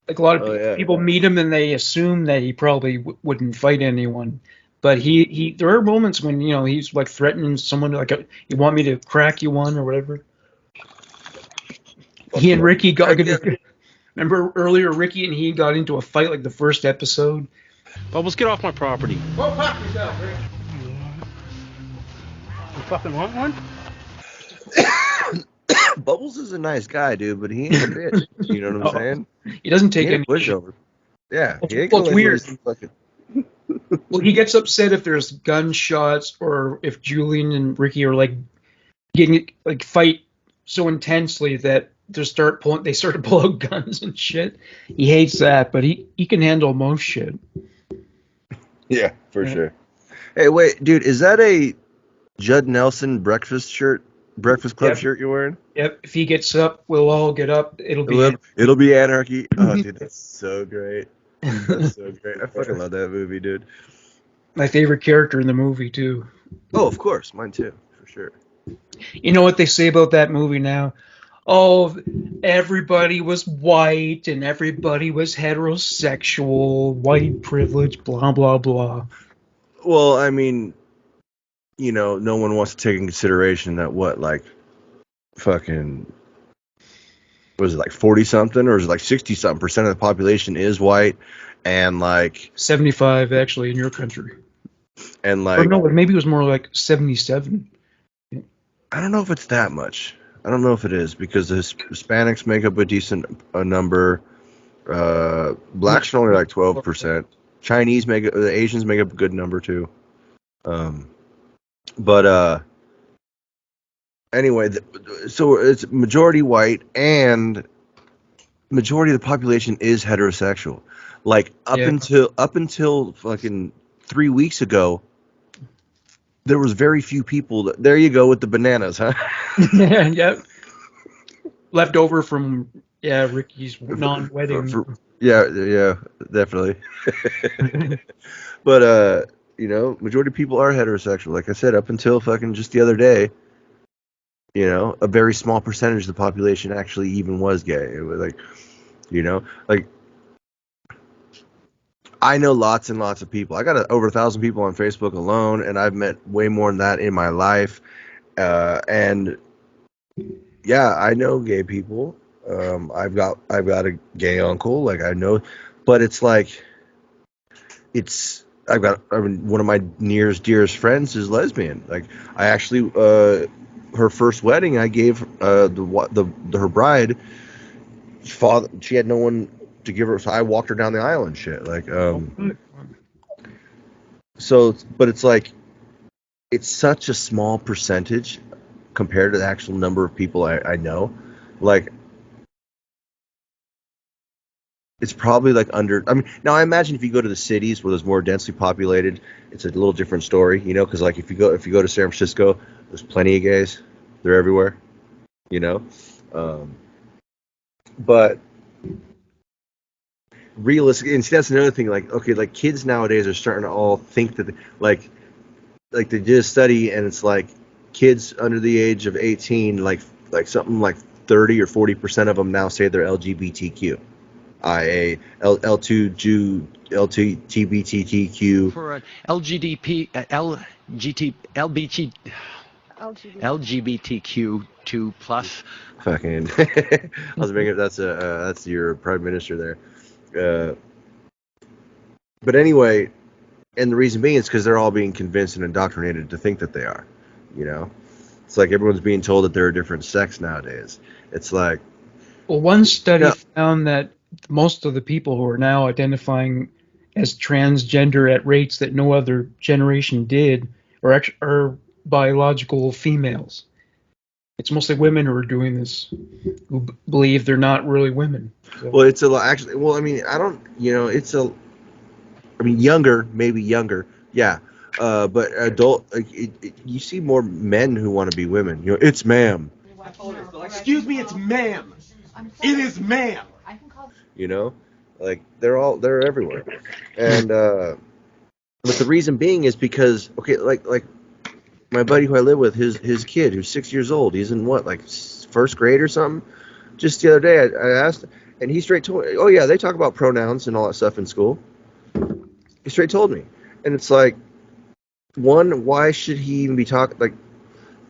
Like a lot of people meet him and they assume that he probably wouldn't fight anyone, but he there are moments when he's like threatening someone, like you want me to crack you one or whatever. He and Ricky remember earlier Ricky and he got into a fight like the first episode. Bubbles, get off my property. Go fuck yourself, Rick. You fucking want one? Bubbles is a nice guy, dude, but he ain't a bitch. You know what I'm saying? He doesn't take any pushover. Yeah, he ain't well, it's gonna weird. fucking... Well, he gets upset if there's gunshots or if Julian and Ricky are like getting like fight so intensely that they start to pull out guns and shit. He hates that, but he can handle most shit. Yeah, for sure. Hey, wait, dude, is that a Judd Nelson Breakfast Club shirt you're wearing? Yep. If he gets up, we'll all get up. It'll be anarchy. Oh, dude, that's so great. That's so great. I fucking love that movie, dude. My favorite character in the movie too. Oh, of course, mine too, for sure. You know what they say about that movie now? Oh, everybody was white and everybody was heterosexual, white privilege, blah, blah, blah. Well, I mean, no one wants to take in consideration that fucking, was it like 40-something or is it like 60-something% of the population is white and like... 75 actually in your country. And like... Or no, maybe it was more like 77. I don't know if it's that much. I don't know if it is because the Hispanics make up a decent number. Blacks are only like 12%. The Asians make up a good number too. Anyway, so it's majority white and majority of the population is heterosexual. Like up until fucking 3 weeks ago, there was very few people. There you go with the bananas, huh? Yep. Left over from Ricky's non-wedding. Yeah, definitely. But majority of people are heterosexual. Like I said, up until fucking just the other day, a very small percentage of the population actually even was gay. It was like, I know lots and lots of people. I got over 1,000 people on Facebook alone, and I've met way more than that in my life. And yeah, I know gay people. I've got a gay uncle, like I know, but it's like I mean, one of my nearest dearest friends is lesbian. Like I actually her first wedding I gave her bride father, she had no one to give her, so I walked her down the aisle and shit. Like so, but it's like it's such a small percentage compared to the actual number of people I know. Like it's probably like under. I mean, now I imagine if you go to the cities where there's more densely populated, it's a little different story, you know, because like if you go to San Francisco, there's plenty of gays. They're everywhere, you know. Um, but realistic, and see, that's another thing. Like, okay, like kids nowadays are starting to all think that, like they did a study, and it's like kids under the age of 18, like something like 30 or 40% of them now say they're LGBTQ. IA, L2, Jew, LT, TBTTQ. For an LGDP, LGBTQ2 plus. Fucking, I was thinking that's your prime minister there. But anyway, and the reason being is because they're all being convinced and indoctrinated to think that they are. You know, it's like everyone's being told that they're a different sex nowadays. It's like, well, one study found that most of the people who are now identifying as transgender at rates that no other generation did are biological females. It's mostly women who are doing this, who believe they're not really women. So. Well, it's actually. Well, I mean, I don't. You know, I mean, maybe younger. Yeah. But adult, you see more men who want to be women. You know, it's ma'am. Excuse me, it's ma'am. It is ma'am. You know, like they're everywhere, and but the reason being is because okay, like my buddy who I live with, his kid who's 6 years old, he's in what, like first grade or something. Just the other day, I asked, and he straight told me, oh yeah, they talk about pronouns and all that stuff in school. He straight told me, and it's like, one, why should he even be talking like?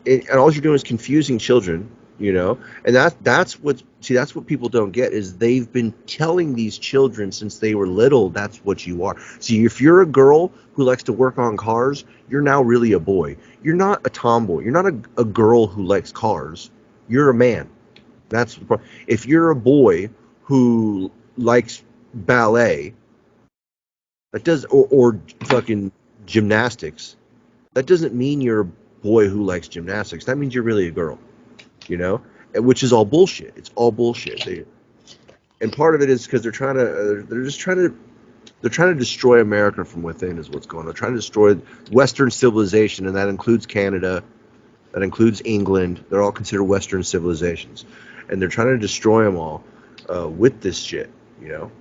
And all you're doing is confusing children, you know, and that's what people don't get is they've been telling these children since they were little that's what you are. See, if you're a girl who likes to work on cars, you're now really a boy. You're not a tomboy. You're not a girl who likes cars. You're a man. That's the problem. If you're a boy who likes ballet, that does or fucking gymnastics, that doesn't mean you're a boy who likes gymnastics. That means you're really a girl, you know, which is all bullshit. It's all bullshit. And part of it is because they're trying to destroy America from within is what's going on. They're trying to destroy Western civilization, and that includes Canada, that includes England. They're all considered Western civilizations, and they're trying to destroy them all with this shit, you know.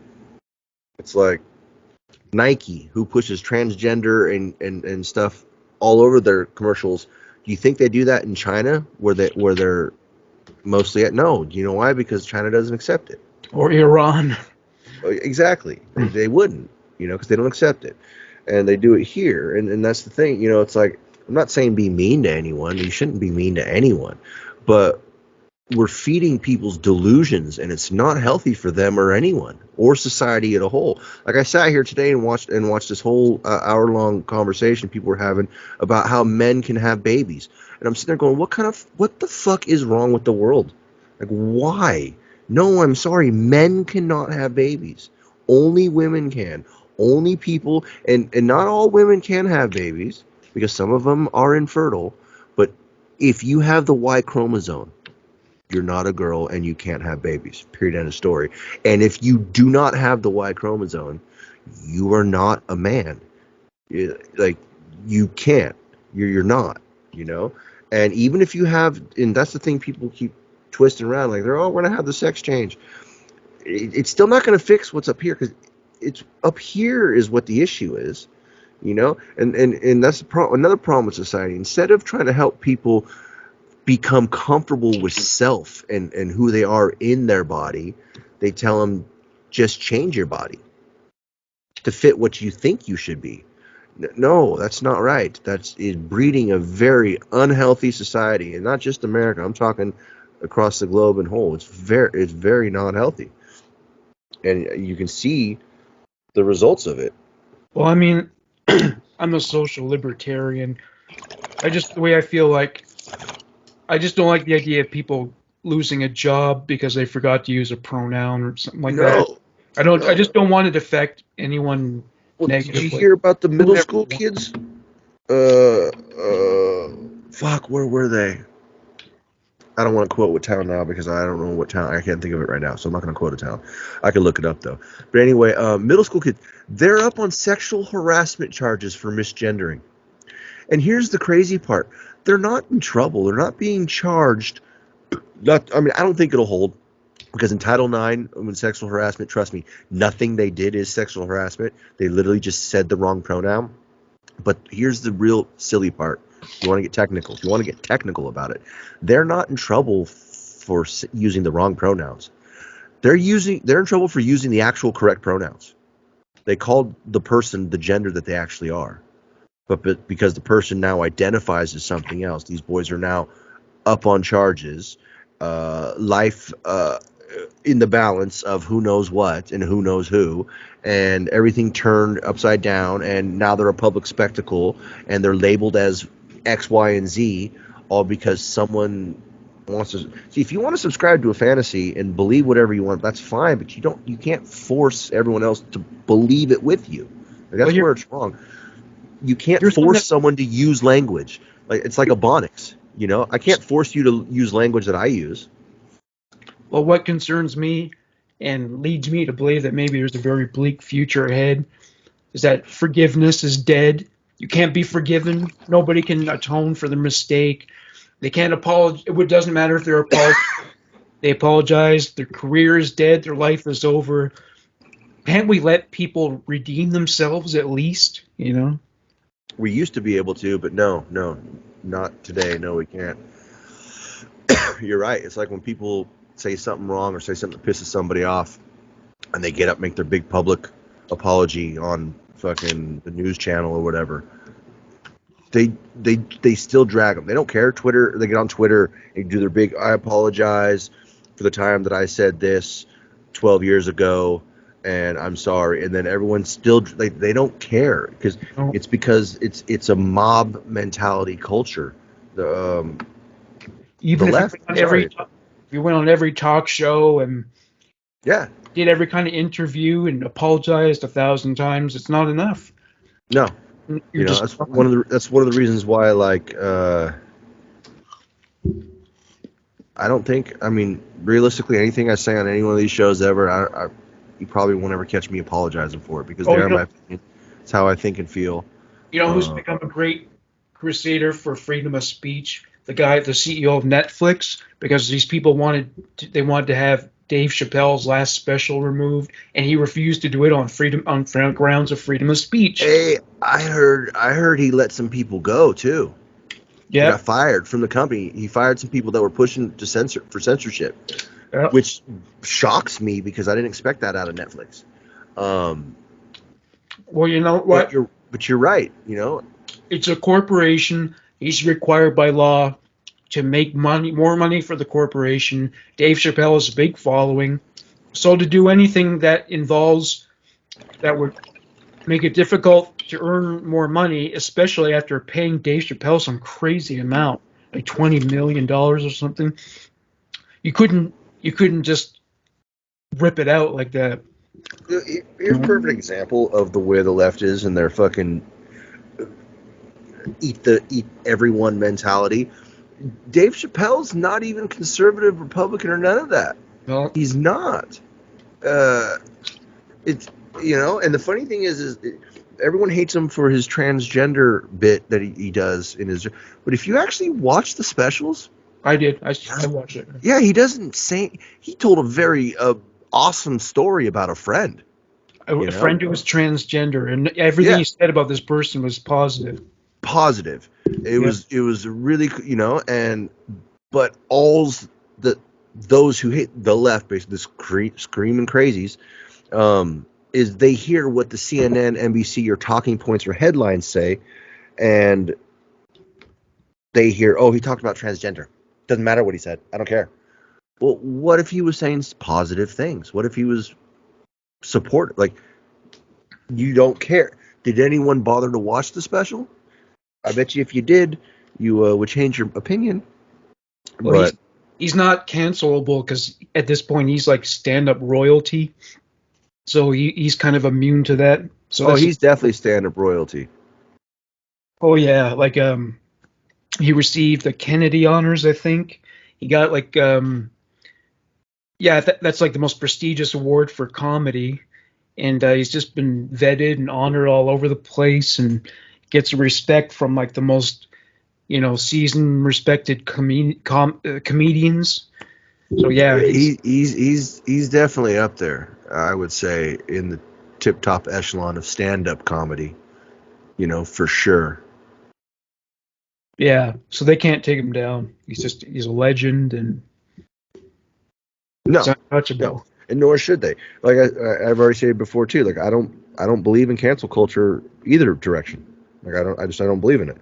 It's like Nike, who pushes transgender and stuff all over their commercials. Do you think they do that in China, where they're mostly at? No. Do you know why? Because China doesn't accept it. Or Iran. Exactly. They wouldn't, you know, because they don't accept it. And they do it here. And that's the thing, you know, it's like, I'm not saying be mean to anyone. You shouldn't be mean to anyone. But we're feeding people's delusions, and it's not healthy for them or anyone or society as a whole. Like I sat here today and watched this whole hour-long conversation people were having about how men can have babies, and I'm sitting there going, what the fuck is wrong with the world? Like, why? No, I'm sorry, men cannot have babies. Only women can. Only people, and not all women can have babies because some of them are infertile. But if you have the Y chromosome, you're not a girl and you can't have babies. Period. End of story. And if you do not have the Y chromosome, you are not a man. Like, you can't. You're not, you know? And even if you have, and that's the thing people keep twisting around, like, we're going to have the sex change. It's still not going to fix what's up here, because it's up here is what the issue is, you know? And that's another problem with society. Instead of trying to help people become comfortable with self and who they are in their body, they tell them, just change your body to fit what you think you should be. No, that's not right. That's is breeding a very unhealthy society, and not just America. I'm talking across the globe and whole. It's very not healthy, and you can see the results of it. Well, I mean, I'm a social libertarian. The way I feel like, I just don't like the idea of people losing a job because they forgot to use a pronoun or something like that. No, I no. just don't want it to affect anyone Well, did you negatively. hear about the middle Whoever school wants. kids? Fuck, where were they? I don't want to quote what town now because I don't know what town. I can't think of it right now, so I'm not going to quote a town. I can look it up though. But anyway, middle school kids, they're up on sexual harassment charges for misgendering. And here's the crazy part: they're not in trouble. They're not being charged. I mean, I don't think it'll hold because in Title IX, when sexual harassment, trust me, nothing they did is sexual harassment. They literally just said the wrong pronoun. But here's the real silly part. If you want to get technical, if you want to get technical about it, they're not in trouble for using the wrong pronouns. They're in trouble for using the actual correct pronouns. They called the person the gender that they actually are. But because the person now identifies as something else, these boys are now up on charges. Life in the balance of who knows what and who knows who, and everything turned upside down, and now they're a public spectacle, and they're labeled as X, Y, and Z, all because someone wants to see. If you want to subscribe to a fantasy and believe whatever you want, that's fine, but you can't force everyone else to believe it with you. Like, that's where it's wrong. You can't force someone to use language. Like, it's like a Ebonics. I can't force you to use language that I use. Well, what concerns me and leads me to believe that maybe there's a very bleak future ahead is that forgiveness is dead. You can't be forgiven. Nobody can atone for their mistake. They can't apologize. It doesn't matter if they apologize. Their career is dead. Their life is over. Can't we let people redeem themselves at least? We used to be able to, but no, not today. No, we can't. You're right. It's like when people say something wrong or say something that pisses somebody off, and they get up, make their big public apology on fucking the news channel or whatever. They still drag them. They don't care. Twitter. They get on Twitter and do their big. I apologize for the time that I said this 12 years ago, and I'm sorry. And then everyone still they don't care because it's a mob mentality culture. Even the left. if you went on every talk show and did every kind of interview and apologized 1,000 times, it's not enough. No, that's one of the reasons why, like, I don't think. I mean, realistically, anything I say on any one of these shows ever, you probably won't ever catch me apologizing for it because my opinion. It's how I think and feel. Who's become a great crusader for freedom of speech? The CEO of Netflix, because these people wanted to have Dave Chappelle's last special removed, and he refused to do it on grounds of freedom of speech. Hey, I heard he let some people go too. Yeah, he got fired from the company. He fired some people that were pushing to censorship, which shocks me because I didn't expect that out of Netflix. Well, you know what? But you're right. It's a corporation. He's required by law to make more money for the corporation. Dave Chappelle has a big following. So to do anything that would make it difficult to earn more money, especially after paying Dave Chappelle some crazy amount, like $20 million or something, you couldn't just rip it out like that. Here's a perfect example of the way the left is and their fucking eat everyone mentality. Dave Chappelle's not even conservative, Republican, or none of that. No, he's not. It's and the funny thing is everyone hates him for his transgender bit that he does in his. But if you actually watch the specials, I did. I watched it. Yeah, he doesn't say. He told a very awesome story about a friend. A friend who was transgender, and everything he said about this person was positive. It was really, but those who hate the left, basically, the screaming crazies, is they hear what the CNN, NBC, or talking points or headlines say, and they hear, oh, he talked about transgender. Doesn't matter what he said. I don't care. Well, what if he was saying positive things? What if he was supportive? Like, you don't care. Did anyone bother to watch the special? I bet you if you did, you would change your opinion. Well, But he's not cancelable because at this point he's like stand-up royalty, so he's kind of immune to that. So he's definitely stand-up royalty. Oh yeah, like he received the Kennedy honors, I think. He got like that's like the most prestigious award for comedy, and he's just been vetted and honored all over the place, and gets respect from like the most seasoned, respected comedians. So yeah, he's definitely up there. I would say in the tip-top echelon of stand-up comedy. For sure. Yeah, so they can't take him down. He's a legend and no, it's untouchable. No, and nor should they. Like I've already said before too. Like I don't believe in cancel culture either direction. Like I don't believe in it.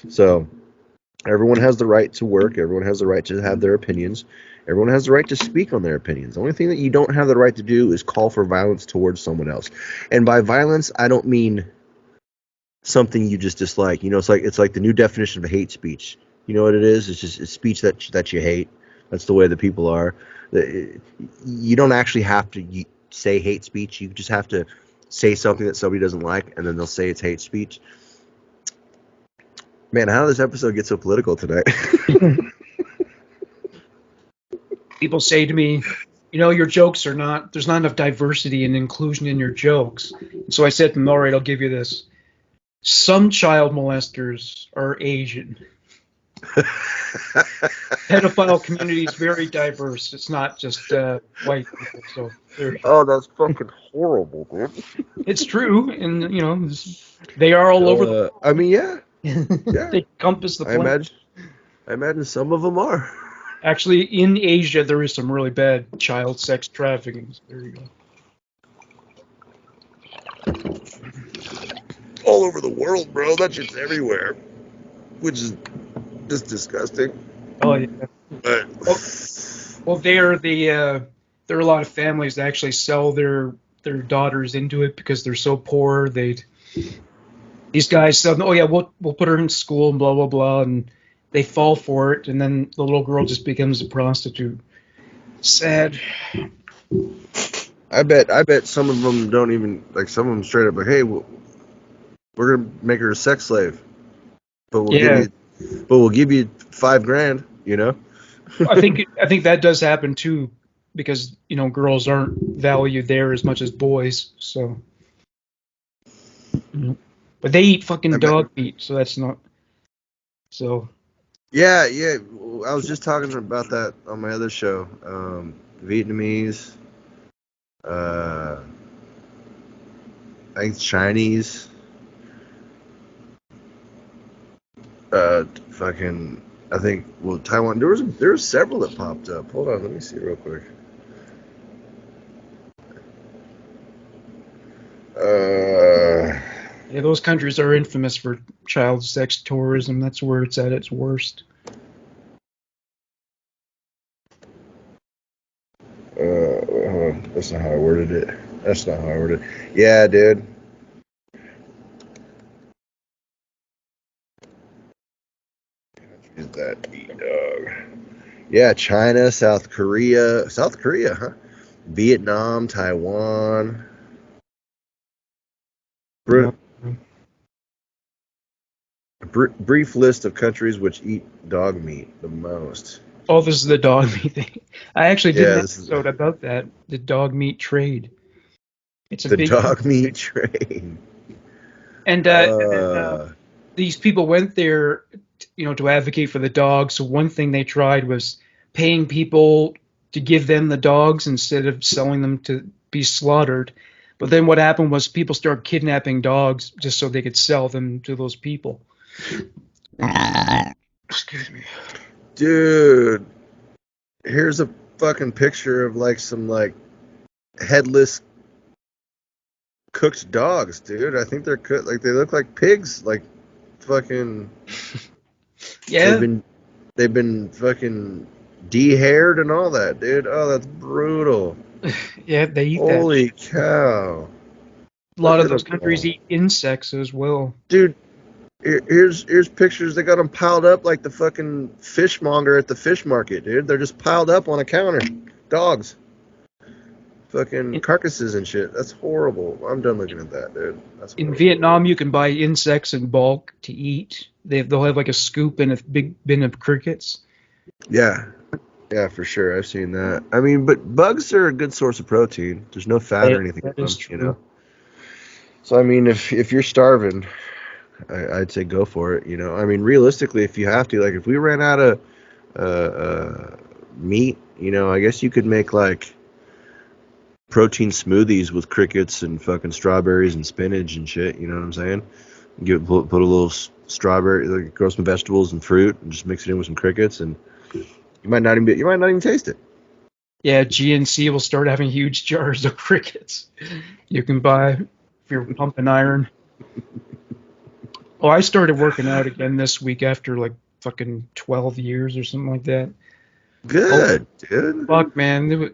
So everyone has the right to work. Everyone has the right to have their opinions. Everyone has the right to speak on their opinions. The only thing that you don't have the right to do is call for violence towards someone else. And by violence, I don't mean something you just dislike. It's like the new definition of hate speech. You know what it is? It's speech that you hate. That's the way the people are. You don't actually have to say hate speech. You just have to say something that somebody doesn't like, and then they'll say it's hate speech. Man, how did this episode get so political tonight? People say to me, your jokes there's not enough diversity and inclusion in your jokes. So I said to them, all right, I'll give you this. Some child molesters are Asian. Pedophile community is very diverse. It's not just white people. So that's fucking horrible, dude. It's true, and they are all over the world. I mean, yeah. They encompass the planet. I imagine some of them are. Actually, in Asia, there is some really bad child sex trafficking. There you go. All over the world, bro. That shit's everywhere, which is just disgusting. Oh yeah. Well, there are a lot of families that actually sell their daughters into it because they're so poor. These guys sell, oh yeah, we'll put her in school and blah blah blah, and they fall for it, and then the little girl just becomes a prostitute. Sad. I bet some of them don't even like. Some of them straight up like, hey, we're gonna make her a sex slave, but we'll give you $5,000. I think that does happen too, because girls aren't valued there as much as boys. So, but they eat fucking dog meat, so that's not. So. Yeah. I was just talking about that on my other show. Vietnamese. I think it's Chinese. Taiwan. There were several that popped up. Hold on, let me see real quick. Yeah, those countries are infamous for child sex tourism. That's where it's at its worst. That's not how I worded it. Yeah, dude. Is that dog? Yeah, China, South Korea, huh? Vietnam, Taiwan. Brief list of countries which eat dog meat the most. Oh, this is the dog meat thing. I actually did an episode about that, the dog meat trade. It's a big dog meat trade. And these people went there, to advocate for the dogs. So one thing they tried was paying people to give them the dogs instead of selling them to be slaughtered. But then what happened was people started kidnapping dogs just so they could sell them to those people. Excuse me. Dude, here's a fucking picture of like some like headless cooked dogs, dude. I think they're cooked. Like they look like pigs. Like fucking. Yeah. They've been fucking de-haired and all that, dude. Oh, that's brutal. Yeah, they eat that. Holy cow. A lot Look of at those them countries all. eat insects as well. Dude, here's pictures. They got them piled up like the fucking fishmonger at the fish market, dude. They're just piled up on a counter. Dogs. Fucking carcasses and shit. That's horrible. I'm done looking at that, dude. That's In horrible. Vietnam, you can buy insects in bulk to eat. They'll have like a scoop and a big bin of crickets. Yeah. Yeah, for sure. I've seen that. I mean, but bugs are a good source of protein. There's no fat or anything That in is them, true. So, I mean, if you're starving, I'd say go for it, I mean, realistically, if you have to, like, if we ran out of meat, I guess you could make, like, protein smoothies with crickets and fucking strawberries and spinach and shit, you know what I'm saying? Put a little strawberry, like, grow some vegetables and fruit and just mix it in with some crickets, and you might not even taste it. Yeah, GNC will start having huge jars of crickets you can buy if you're pumping iron. Oh, I started working out again this week after like fucking 12 years or something like that. Good, dude. Fuck, man.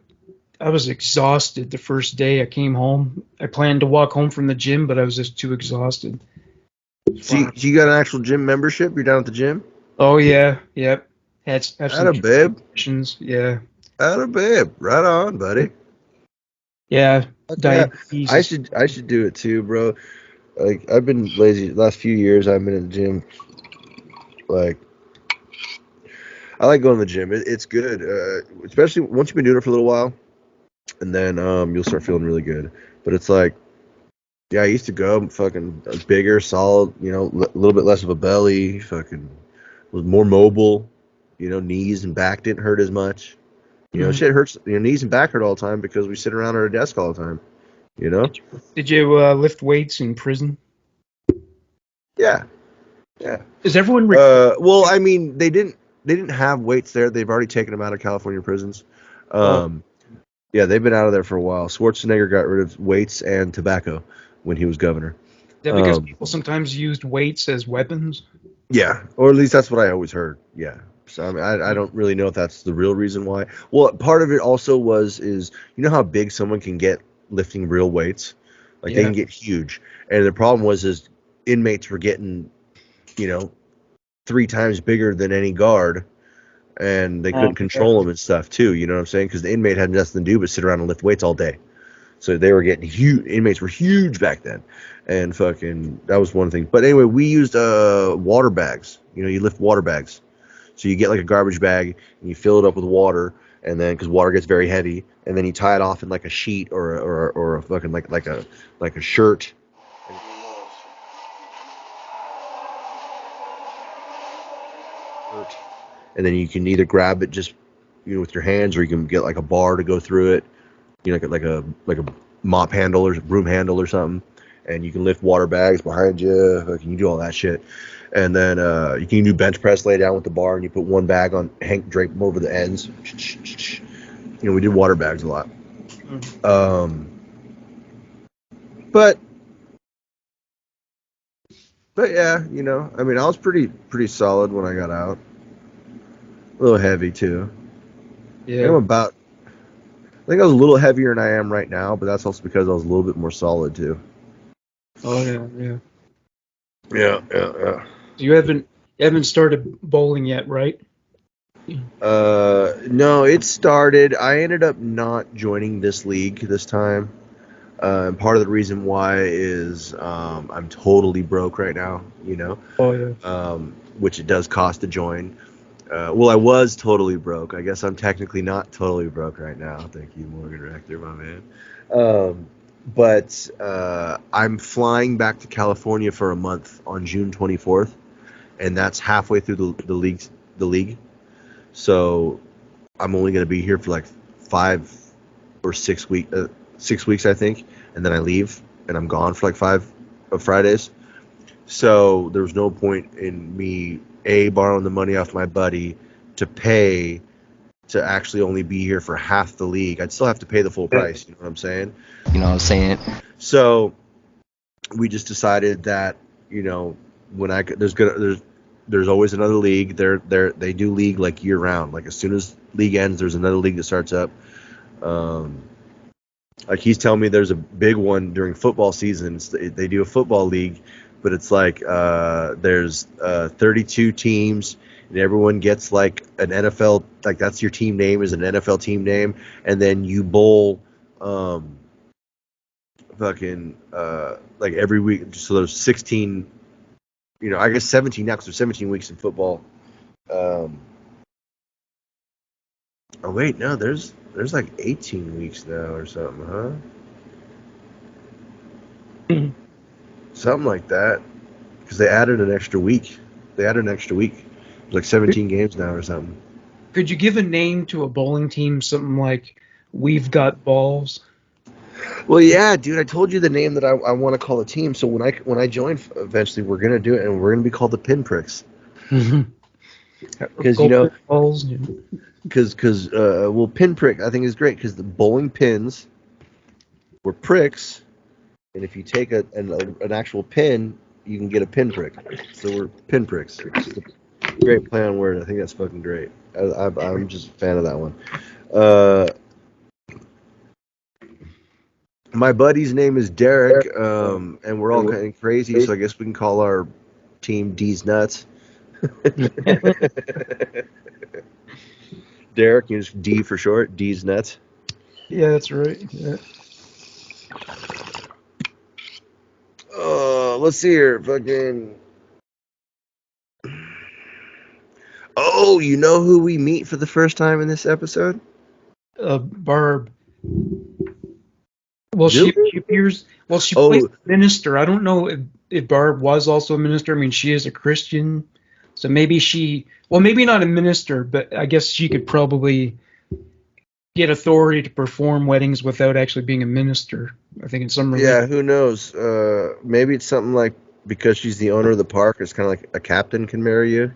I was exhausted the first day I came home. I planned to walk home from the gym, but I was just too exhausted. So you got an actual gym membership? You're down at the gym? Oh, yeah. Yep. Have some Atta babe. sessions. Yeah. Atta babe. Right on, buddy. Yeah. Yeah. Diabetes. I should do it too, bro. Like, I've been lazy the last few years. I've been in the gym. Like, I like going to the gym. It's good, especially once you've been doing it for a little while, and then you'll start feeling really good. But it's like, yeah, I used to go fucking bigger, solid, a little bit less of a belly, fucking was more mobile, knees and back didn't hurt as much. Shit hurts, knees and back hurt all the time because we sit around at our desk all the time, Did you lift weights in prison? Yeah. Is everyone? Well, I mean, they didn't have weights there. They've already taken them out of California prisons. Yeah, they've been out of there for a while. Schwarzenegger got rid of weights and tobacco when he was governor. Is that because people sometimes used weights as weapons? Yeah, or at least that's what I always heard. Yeah. So I mean, I don't really know if that's the real reason why. Well, part of it also is how big someone can get lifting real weights, like they can get huge, and the problem is inmates were getting, 3 times bigger than any guard, and they couldn't control them and stuff too. You know what I'm saying? Because the inmate had nothing to do but sit around and lift weights all day. So they were getting huge. Inmates were huge back then, and fucking that was one thing. But anyway, we used water bags. You lift water bags. So you get like a garbage bag and you fill it up with water, and then because water gets very heavy, and then you tie it off in like a sheet or a fucking like a shirt. And then you can either grab it just with your hands, or you can get like a bar to go through it, like a mop handle or broom handle or something, and you can lift water bags behind you. Like, you can do all that shit. And then you can do bench press, lay down with the bar, and you put one bag on, drape them over the ends. We did water bags a lot. But yeah, I mean, I was pretty solid when I got out. A little heavy too. Yeah. I think I was a little heavier than I am right now, but that's also because I was a little bit more solid too. Oh yeah. Yeah. You haven't started bowling yet, right? No, it started. I ended up not joining this league this time. Part of the reason why is I'm totally broke right now. Oh yeah. Which it does cost to join. Well, I was totally broke. I guess I'm technically not totally broke right now. Thank you, Morgan Rector, my man. But I'm flying back to California for a month on June 24th, and that's halfway through the league. So I'm only going to be here for like 5 or 6 weeks, 6 weeks, I think, and then I leave, and I'm gone for like 5 Fridays. So there was no point in me borrowing the money off my buddy to pay to actually only be here for half the league. I'd still have to pay the full price. You know what I'm saying? You know what I'm saying? So we just decided that, when there's always another league. They do league like year round. Like as soon as league ends, there's another league that starts up. Like he's telling me there's a big one during football season. They do a football league, but it's like there's 32 teams, and everyone gets like an NFL, like that's your team name is an NFL team name, and then you bowl like every week. So there's 16, I guess 17 now because there's 17 weeks in football. Oh wait, no, there's like 18 weeks now or something, huh? Something like that. Because they added an extra week. It's like 17 games now or something. Could you give a name to a bowling team, something like We've Got Balls? Well, yeah, dude, I told you the name that I want to call the team. So when I join, eventually we're going to do it, and we're going to be called the Pinpricks. Because, balls. Because pinprick I think is great because the bowling pins were pricks, and if you take an actual pin, you can get a pinprick. So we're pinpricks. It's a great play on word. I think that's fucking great. I'm just a fan of that one. My buddy's name is Derek, and we're all kind of crazy, so I guess we can call our team D's Nuts. Derek, just D for short. D's Nuts. Yeah, that's right. Yeah. Let's see here. Fucking. Oh, you know who we meet for the first time in this episode? Barb. Well, she appears. Well, she plays a minister. I don't know if Barb was also a minister. I mean, she is a Christian, so maybe maybe not a minister, but I guess she could probably get authority to perform weddings without actually being a minister. I think in some religion. Yeah, who knows? Maybe it's something like because she's the owner of the park, it's kind of like a captain can marry you,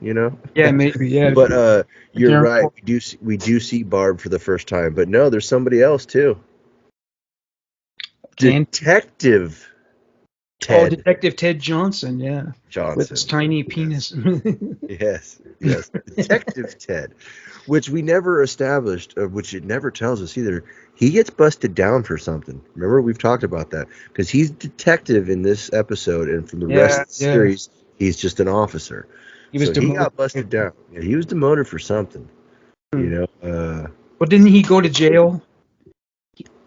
Yeah, maybe. Yeah. But you're right. We do see Barb for the first time, but no, there's somebody else too. Detective Ted. Oh, Detective Ted Johnson, yeah. With his tiny penis. Yes. Detective Ted, which we never established, which it never tells us either. He gets busted down for something. Remember, we've talked about that. Because he's detective in this episode, and from the rest of the series, he's just an officer. He got busted down. Yeah, he was demoted for something. But didn't he go to jail?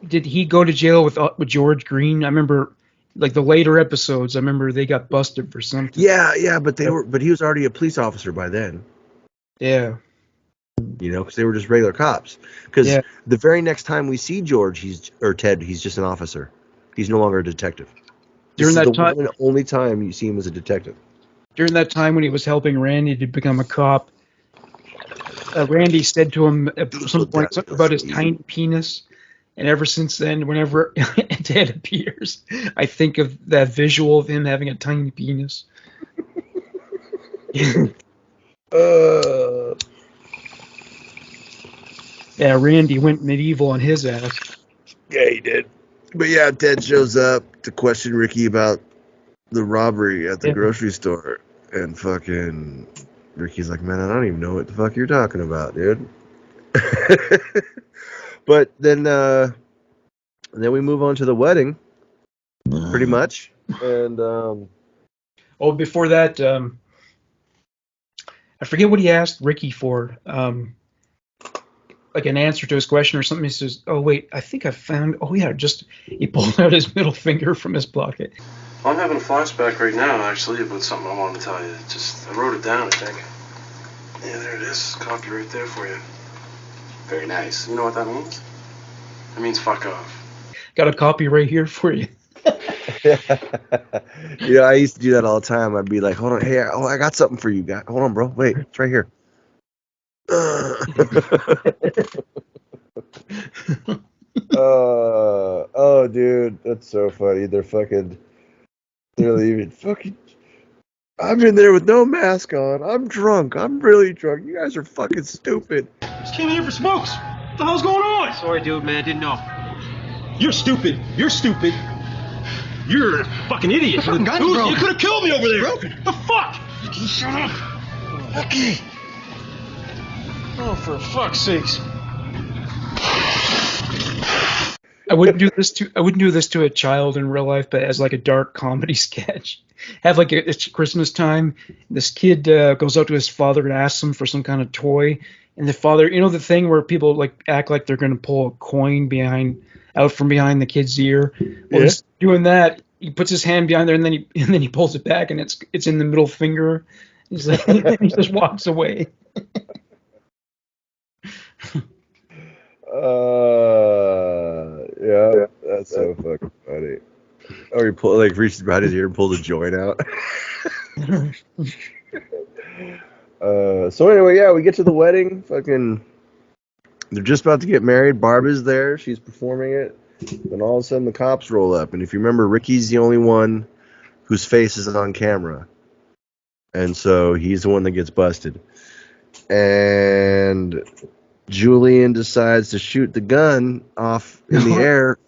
Did he go to jail with George Green? I remember, like the later episodes. I remember they got busted for something. Yeah, but he was already a police officer by then. Yeah. Because they were just regular cops. Because the very next time we see George, Ted, he's just an officer. He's no longer a detective. During that time, the only time you see him as a detective. During that time when he was helping Randy to become a cop, Randy said to him at some point something about his tiny penis. And ever since then, whenever Ted appears, I think of that visual of him having a tiny penis. Yeah, Randy went medieval on his ass. Yeah, he did. But yeah, Ted shows up to question Ricky about the robbery at the grocery store. And fucking Ricky's like, man, I don't even know what the fuck you're talking about, dude. But then we move on to the wedding, pretty much. And before that, I forget what he asked Ricky for, like an answer to his question or something. He says, "Oh wait, I think I found." Oh yeah, he pulled out his middle finger from his pocket. I'm having a flashback right now, actually, about something I wanted to tell you. I wrote it down, I think. Yeah, there it is. Copy right there for you. Very nice. You know what that means? It means fuck off. Got a copy right here for you. I used to do that all the time. I'd be like, hold on, hey, I got something for you. Hold on, bro. Wait, it's right here. Oh, dude, that's so funny. They're leaving. Fucking, I'm in there with no mask on. I'm drunk. I'm really drunk. You guys are fucking stupid. Just came in here for smokes. What the hell's going on? Sorry, dude, man. Didn't know. You're stupid. You're stupid. You're a fucking idiot. Fucking gun's broken. You could have killed me over there. Broken. The fuck? Shut up. Okay. Oh, for fuck's sakes. I wouldn't do this to a child in real life, but as like a dark comedy sketch. Have like it's Christmas time. This kid goes out to his father and asks him for some kind of toy, and the father, the thing where people like act like they're gonna pull a coin out from behind the kid's ear. Well, he's doing that. He puts his hand behind there, and then he pulls it back, and it's in the middle finger. He's like, he just walks away. Yeah, that's so fucking funny. Or he reaches behind his ear and pulls a joint out. So anyway, yeah, we get to the wedding. Fucking, they're just about to get married. Barb is there. She's performing it. Then all of a sudden the cops roll up. And if you remember, Ricky's the only one whose face is on camera. And so he's the one that gets busted. And Julian decides to shoot the gun off in the air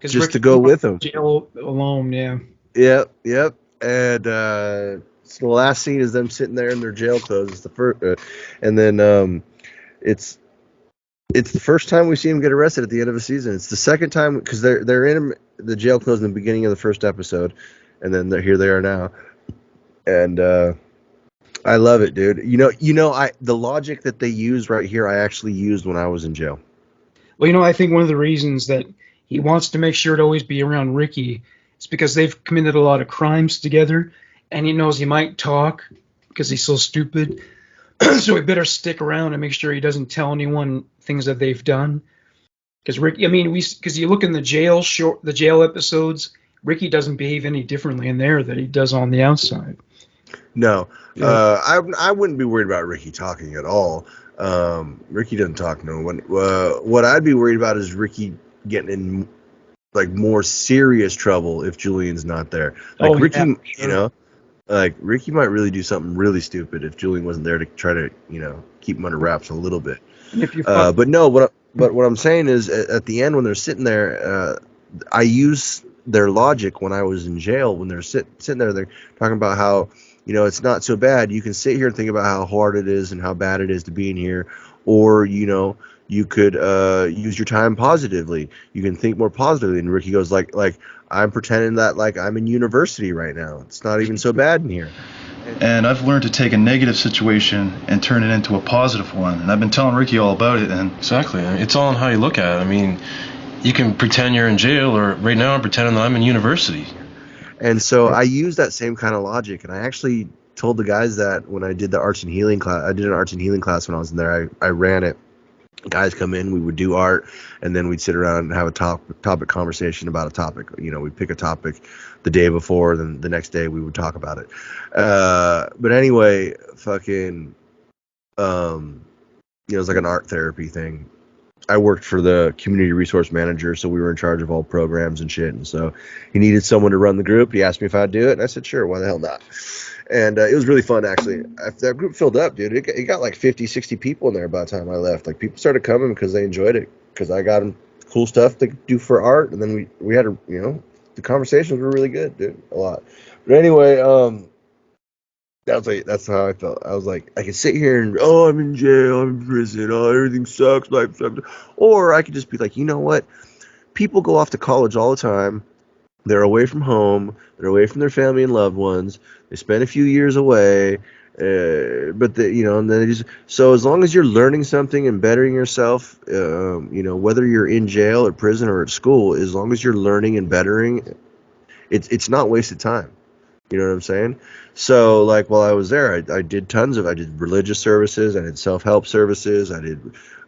just to go with him. Jail alone, yeah. Yep. And so the last scene is them sitting there in their jail clothes. It's the first, and then it's the first time we see him get arrested at the end of a season. It's the second time because they're in the jail clothes in the beginning of the first episode, and then here they are now, and I love it, dude. The logic that they use right here, I actually used when I was in jail. Well, I think one of the reasons that he wants to make sure to always be around Ricky is because they've committed a lot of crimes together, and he knows he might talk because he's so stupid. So he better stick around and make sure he doesn't tell anyone things that they've done. Because Ricky, because you look in the jail episodes, Ricky doesn't behave any differently in there than he does on the outside. No, I wouldn't be worried about Ricky talking at all. Ricky doesn't talk no one. What I'd be worried about is Ricky getting in like more serious trouble if Julian's not there. Like Ricky, sure. Like Ricky might really do something really stupid if Julian wasn't there to try to, keep him under wraps a little bit. But no, what I'm saying is at the end when they're sitting there, I use their logic when I was in jail when they're sitting there. They're talking about how it's not so bad. You can sit here and think about how hard it is and how bad it is to be in here, or you could use your time positively. You can think more positively. And Ricky goes like I'm pretending that like I'm in university right now. It's not even so bad in here. And I've learned to take a negative situation and turn it into a positive one. And I've been telling Ricky all about it. And exactly. It's all in how you look at it. You can pretend you're in jail, or right now I'm pretending that I'm in university. And so I use that same kind of logic. And I actually told the guys that when I did the arts and healing class. I did an arts and healing class when I was in there. I ran it. Guys come in, we would do art, and then we'd sit around and have a topic conversation about a topic. We'd pick a topic the day before, then the next day we would talk about it. But anyway, fucking, it was like an art therapy thing. I worked for the community resource manager, so we were in charge of all programs and shit. And so he needed someone to run the group. He asked me if I'd do it, and I said, sure, why the hell not? And it was really fun, actually. That group filled up, dude. It got like 50, 60 people in there by the time I left. Like, people started coming because they enjoyed it, because I got them cool stuff to do for art. And then we had the conversations were really good, dude, a lot. But anyway, that's how I felt. I was like, I could sit here and, I'm in jail, I'm in prison, everything sucks, life sucks. Or I could just be like, you know what? People go off to college all the time. They're away from home. They're away from their family and loved ones. They spend a few years away, but and then so as long as you're learning something and bettering yourself, whether you're in jail or prison or at school, as long as you're learning and bettering, it's not wasted time. You know what I'm saying? So like while I was there, I did I did religious services, I did self-help services,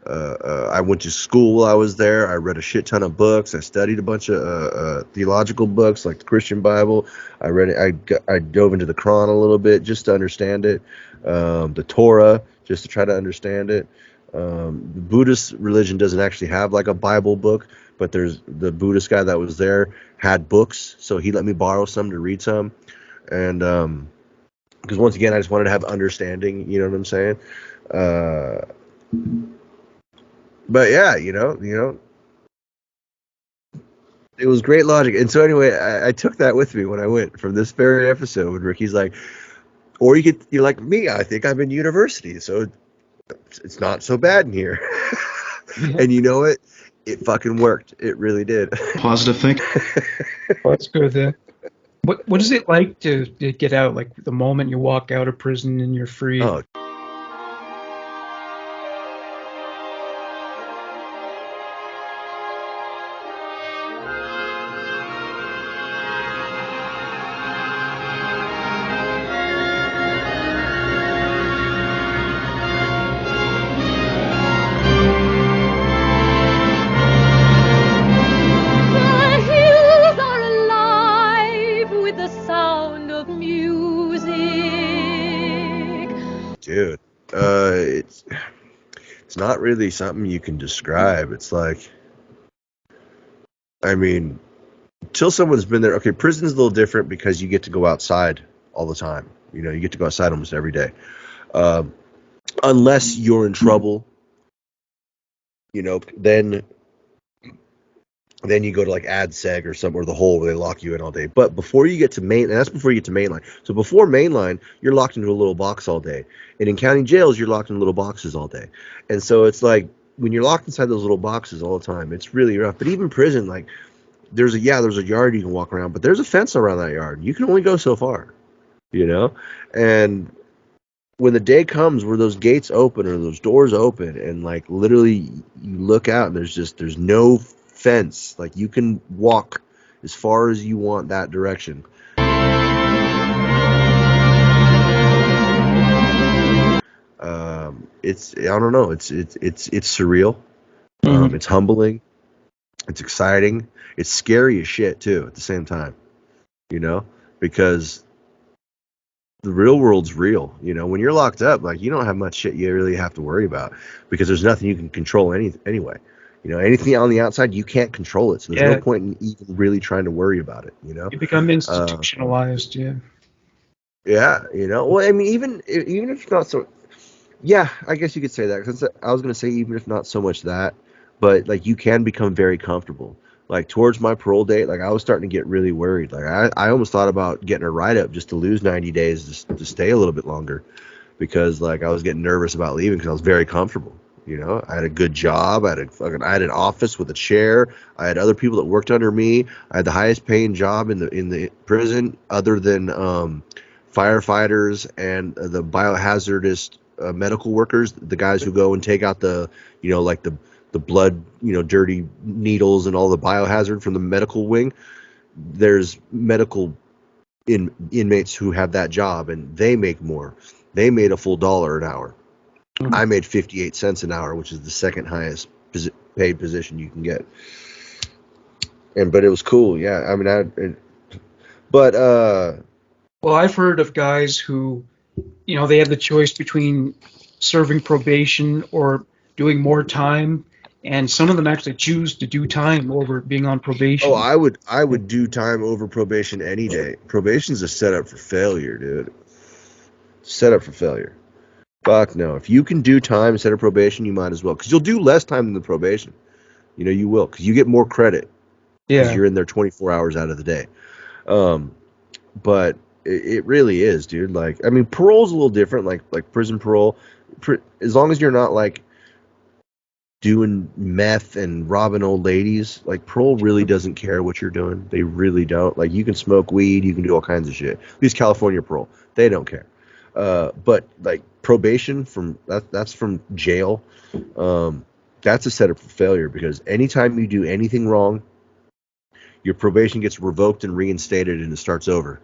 I went to school while I was there. I read a shit ton of books. I studied a bunch of theological books like the Christian Bible. I read it. I dove into the Quran a little bit just to understand it. The Torah just to try to understand it. The Buddhist religion doesn't actually have like a Bible book, but there's the Buddhist guy that was there had books, so he let me borrow some to read some. And because once again, I just wanted to have understanding. You know what I'm saying? But yeah, It was great logic. And so anyway, I took that with me when I went from this very episode when Ricky's like, or you're like me, I think I'm in university, so it's not so bad in here. And you know what? It fucking worked. It really did. Positive thinking. Well, that's good. What is it like to get out? Like the moment you walk out of prison and you're free? Oh, The hills are alive with the sound of music. dude. It's not really something you can describe. It's like, I mean, till someone's been there. Okay, prison's a little different because you get to go outside all the time. You know, you get to go outside almost every day. Unless you're in trouble, you know, then you go to like AdSeg or somewhere, the hole where they lock you in all day. But before you get to and that's before you get to mainline. So before mainline, you're locked into a little box all day. And in county jails, you're locked in little boxes all day. And so it's like when you're locked inside those little boxes all the time, it's really rough. But even prison, like there's a yard you can walk around, but there's a fence around that yard. You can only go so far, you know? And when the day comes where those gates open or those doors open and like literally you look out and there's no fence, like you can walk as far as you want that direction. It's I don't know, it's surreal. It's humbling, it's exciting, it's scary as shit too at the same time, you know, because the real world's real. You know, when you're locked up, like you don't have much shit you really have to worry about because there's nothing you can control anyway. You know, anything on the outside, you can't control it. So there's no point in even really trying to worry about it, you know? You become institutionalized, Yeah, you know? Well, I mean, even if it's not so... Yeah, I guess you could say that. Cause I was going to say even if not so much that, but, like, you can become very comfortable. Like, towards my parole date, like, I was starting to get really worried. Like, I almost thought about getting a write-up just to lose 90 days to stay a little bit longer because, like, I was getting nervous about leaving because I was very comfortable. You know, I had a good job. I had an office with a chair. I had other people that worked under me. I had the highest paying job in the prison, other than firefighters and the biohazardous medical workers, the guys who go and take out the blood, dirty needles and all the biohazard from the medical wing. There's medical inmates who have that job, and they make more. They made a full $1 an hour. I made 58 cents an hour, which is the second highest paid position you can get. But it was cool, yeah. I mean, well, I've heard of guys who, they have the choice between serving probation or doing more time, and some of them actually choose to do time over being on probation. Oh, I would do time over probation any day. Probation's a setup for failure, dude. Setup for failure. Fuck no. If you can do time instead of probation, you might as well. Because you'll do less time than the probation. You will. Because you get more credit. Because you're in there 24 hours out of the day. But it really is, dude. Like, I mean, parole's a little different. Like prison parole. As long as you're not, like, doing meth and robbing old ladies, like, parole really doesn't care what you're doing. They really don't. Like, you can smoke weed. You can do all kinds of shit. At least California parole. They don't care. But like probation that's from jail. That's a setup for failure because anytime you do anything wrong, your probation gets revoked and reinstated and it starts over.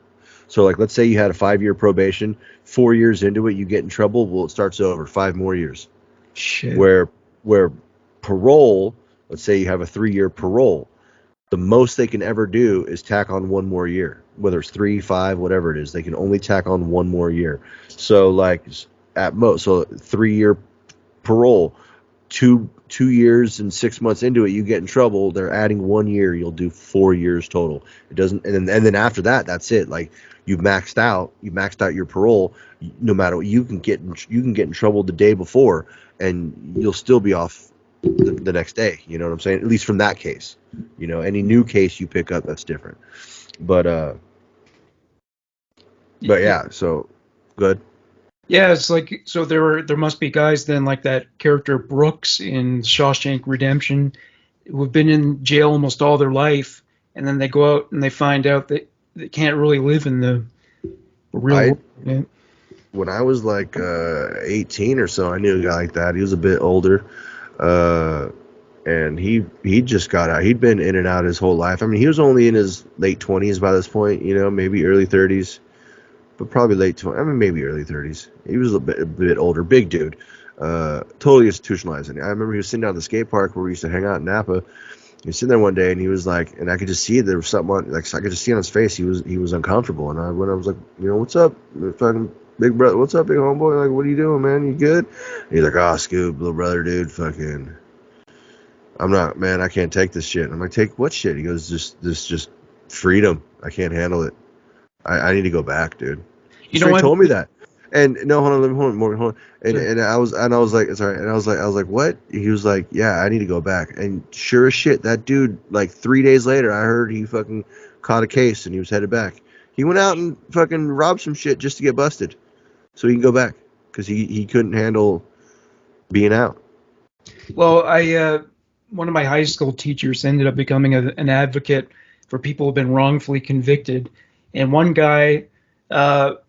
So like, let's say you had a 5-year probation, 4 years into it, you get in trouble. Well, it starts over 5 more years. Shit. Where parole, let's say you have a 3-year parole, the most they can ever do is tack on 1 more year. Whether it's 3, 5, whatever it is, they can only tack on 1 more year. So like at most, so 3-year parole, 2 years and 6 months into it, you get in trouble. They're adding 1 year. You'll do 4 years total. It doesn't, and then after that, that's it. Like you've maxed out your parole. No matter what, you can get in trouble the day before, and you'll still be off the next day. You know what I'm saying? At least from that case. You know, any new case you pick up, that's different. But yeah, so good. Yeah, it's like, so there must be guys then like that character Brooks in Shawshank Redemption who have been in jail almost all their life, and then they go out and they find out that they can't really live in the real world. Yeah. When I was like 18 or so, I knew a guy like that. He was a bit older, and he just got out. He'd been in and out his whole life. I mean, he was only in his late 20s by this point, you know, maybe early 30s, but probably late 20s. I mean, maybe early 30s. He was a bit older, big dude, totally institutionalized. And I remember he was sitting down at the skate park where we used to hang out in Napa. He was sitting there one day, and he was like, and I could just see there was something on, like I could just see on his face he was uncomfortable. And I was like, you know, what's up, fucking big brother? What's up, big homeboy? Like, what are you doing, man? You good? And he's like, oh, Scoob, little brother, dude, fucking, I'm not, man. I can't take this shit. And I'm like, take what shit? He goes, just freedom. I can't handle it. I need to go back, dude. He straight told me that. And no, hold on, Morgan, hold on. And I was like, it's all right. And I was like, what? He was like, yeah, I need to go back. And sure as shit, that dude, like 3 days later, I heard he fucking caught a case and he was headed back. He went out and fucking robbed some shit just to get busted, so he can go back because he couldn't handle being out. Well, one of my high school teachers ended up becoming an advocate for people who've been wrongfully convicted, and one guy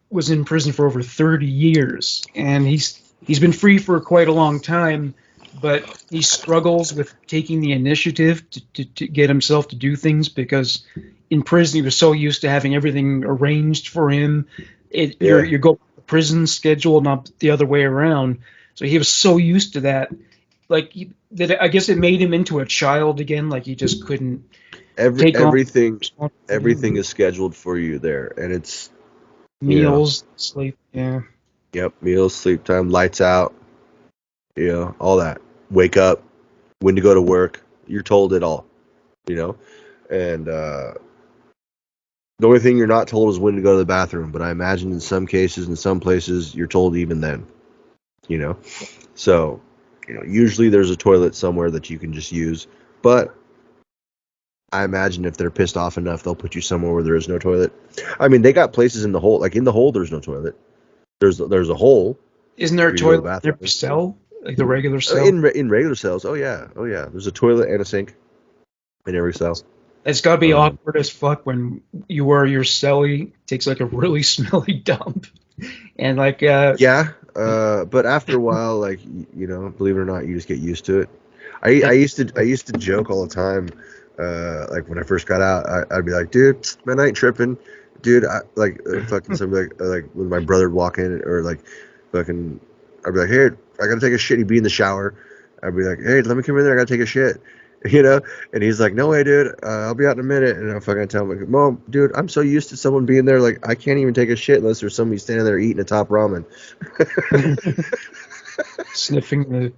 was in prison for over 30 years, and he's been free for quite a long time, but he struggles with taking the initiative to get himself to do things, because in prison he was so used to having everything arranged for him. You go the prison schedule, not the other way around. So he was so used to that, like that. I guess it made him into a child again. Like he just couldn't everything is scheduled for you there, and it's meals, sleep, yeah. Yep, meals, sleep time, lights out, all that. Wake up, when to go to work. You're told it all, and the only thing you're not told is when to go to the bathroom. But I imagine in some cases, in some places, you're told even then, So, usually there's a toilet somewhere that you can just use. But I imagine if they're pissed off enough, they'll put you somewhere where there is no toilet. I mean, they got places in the hole. Like in the hole, there's no toilet. There's a hole. Isn't there a toilet in every cell? Like the regular cell? In regular cells. Oh yeah. There's a toilet and a sink in every cell. It's got to be awkward as fuck when your cellie takes like a really smelly dump. And like but after a while, like believe it or not, you just get used to it. I used to joke all the time, like when I first got out, I'd be like, dude, man, I ain't tripping, dude. Fucking somebody like when my brother would walk in, or like fucking, I'd be like, hey, I gotta take a shit. He'd be in the shower. I'd be like, hey, let me come in there. I gotta take a shit. And he's like, no way, dude. I'll be out in a minute. And I'm fucking tell him, like, Mom, dude, I'm so used to someone being there. Like, I can't even take a shit unless there's somebody standing there eating a top ramen. Sniffing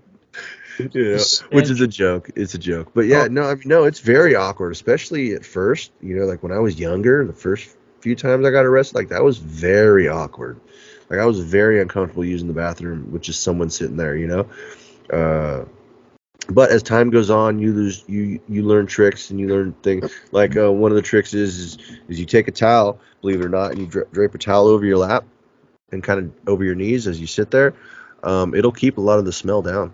which is a joke. It's a joke. But yeah, no, it's very awkward, especially at first. Like when I was younger, the first few times I got arrested, like that was very awkward. Like I was very uncomfortable using the bathroom with just someone sitting there, But as time goes on, you learn tricks and you learn things. Like one of the tricks is you take a towel, believe it or not, and you drape a towel over your lap and kind of over your knees as you sit there. It'll keep a lot of the smell down,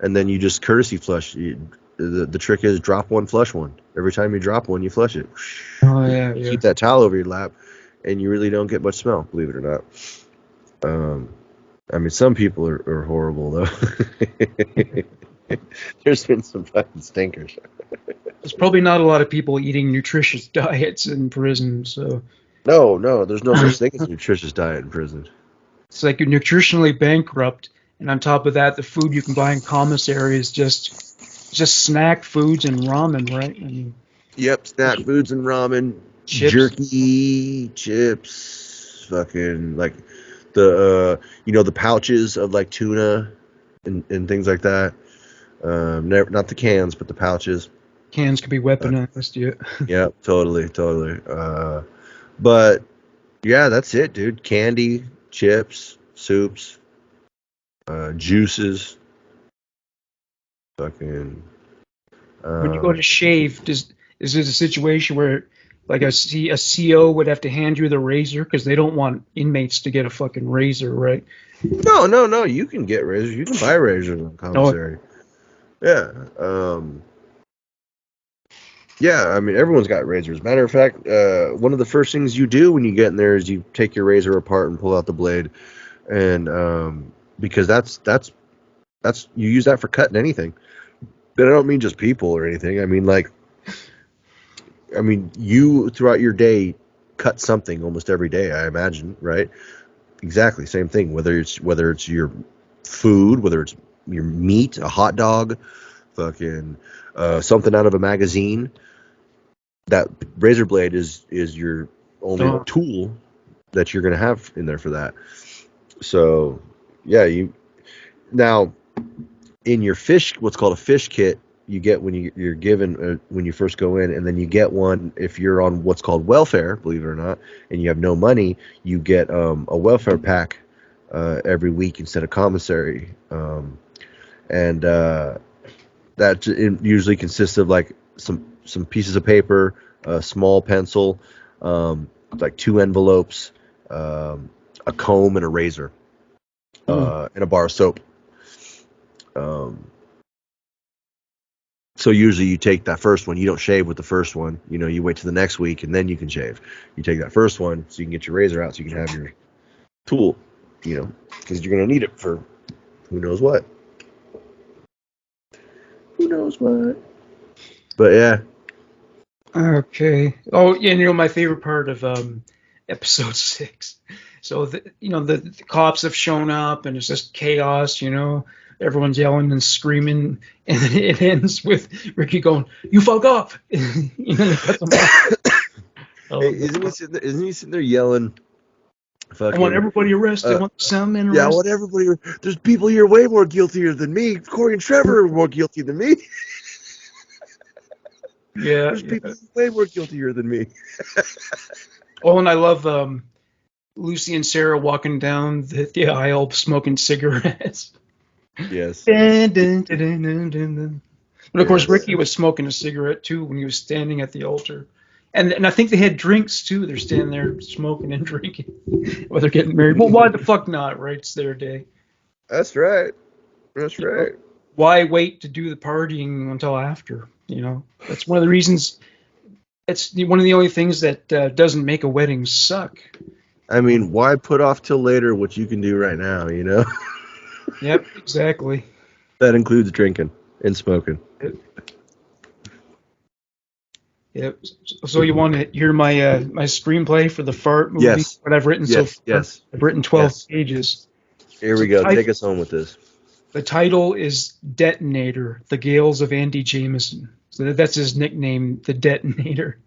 and then you just courtesy flush. The trick is drop one, flush one. Every time you drop one, you flush it. Oh yeah. Keep that towel over your lap, and you really don't get much smell, believe it or not. I mean, some people are horrible though. There's been some fucking stinkers. There's probably not a lot of people eating nutritious diets in prison, so. No, there's no such thing as a nutritious diet in prison. It's like you're nutritionally bankrupt, and on top of that, the food you can buy in commissary is just snack foods and ramen, right? Yep, snack foods and ramen, chips. Jerky, chips, fucking like the the pouches of like tuna and things like that. Not the cans, but the pouches. Cans could be weaponized, yeah. Yeah, totally. But yeah, that's it, dude. Candy, chips, soups, juices. Fucking. When you go to shave, is it a situation where like a CO would have to hand you the razor because they don't want inmates to get a fucking razor, right? No. You can get razors. You can buy razors in the commissary. Yeah. Yeah, I mean, everyone's got razors. Matter of fact, one of the first things you do when you get in there is you take your razor apart and pull out the blade, and because that's you use that for cutting anything. But I don't mean just people or anything. I mean you throughout your day cut something almost every day. I imagine, right? Exactly, same thing. Whether it's your food, whether it's your meat, a hot dog, fucking something out of a magazine. That razor blade is your only tool that you're going to have in there for that. So, yeah, now in your fish, what's called a fish kit, you get when you're given when you first go in, and then you get one if you're on what's called welfare, believe it or not, and you have no money, you get a welfare pack every week instead of commissary, and that usually consists of like some pieces of paper, a small pencil, like 2 envelopes, a comb, and a razor, and a bar of soap. So usually you take that first one. You don't shave with the first one. You wait till the next week, and then you can shave. You take that first one so you can get your razor out so you can have your tool, because you're going to need it for who knows what. Who knows what. But yeah. Okay. Oh, yeah. My favorite part of episode 6. So the cops have shown up, and it's just chaos. Everyone's yelling and screaming, and then it ends with Ricky going, "You fuck off!" They cut them off. Hey, isn't he sitting there yelling? I want everybody arrested. I want the soundman arrested. Yeah, I want everybody. There's people here way more guiltier than me. Corey and Trevor are more guilty than me. Yeah, there's people way more guiltier than me. And I love Lucy and Sarah walking down the aisle smoking cigarettes. Yes. Dun, dun, dun, dun, dun, dun, dun. But of course, Ricky was smoking a cigarette too when he was standing at the altar. And I think they had drinks too. They're standing there smoking and drinking while they're getting married. Well, why the fuck not, right? It's their day. That's right. Why wait to do the partying until after? That's one of the reasons. It's one of the only things that doesn't make a wedding suck. I mean, why put off till later what you can do right now, Yep, exactly. That includes drinking and smoking. Yep. So you want to hear my screenplay for the fart movie? Yes. What I've written so far? Yes. I've written 12 pages. Here we go. Take us home with this. The title is Detonator, The Gales of Andy Jameson. So that's his nickname, the Detonator.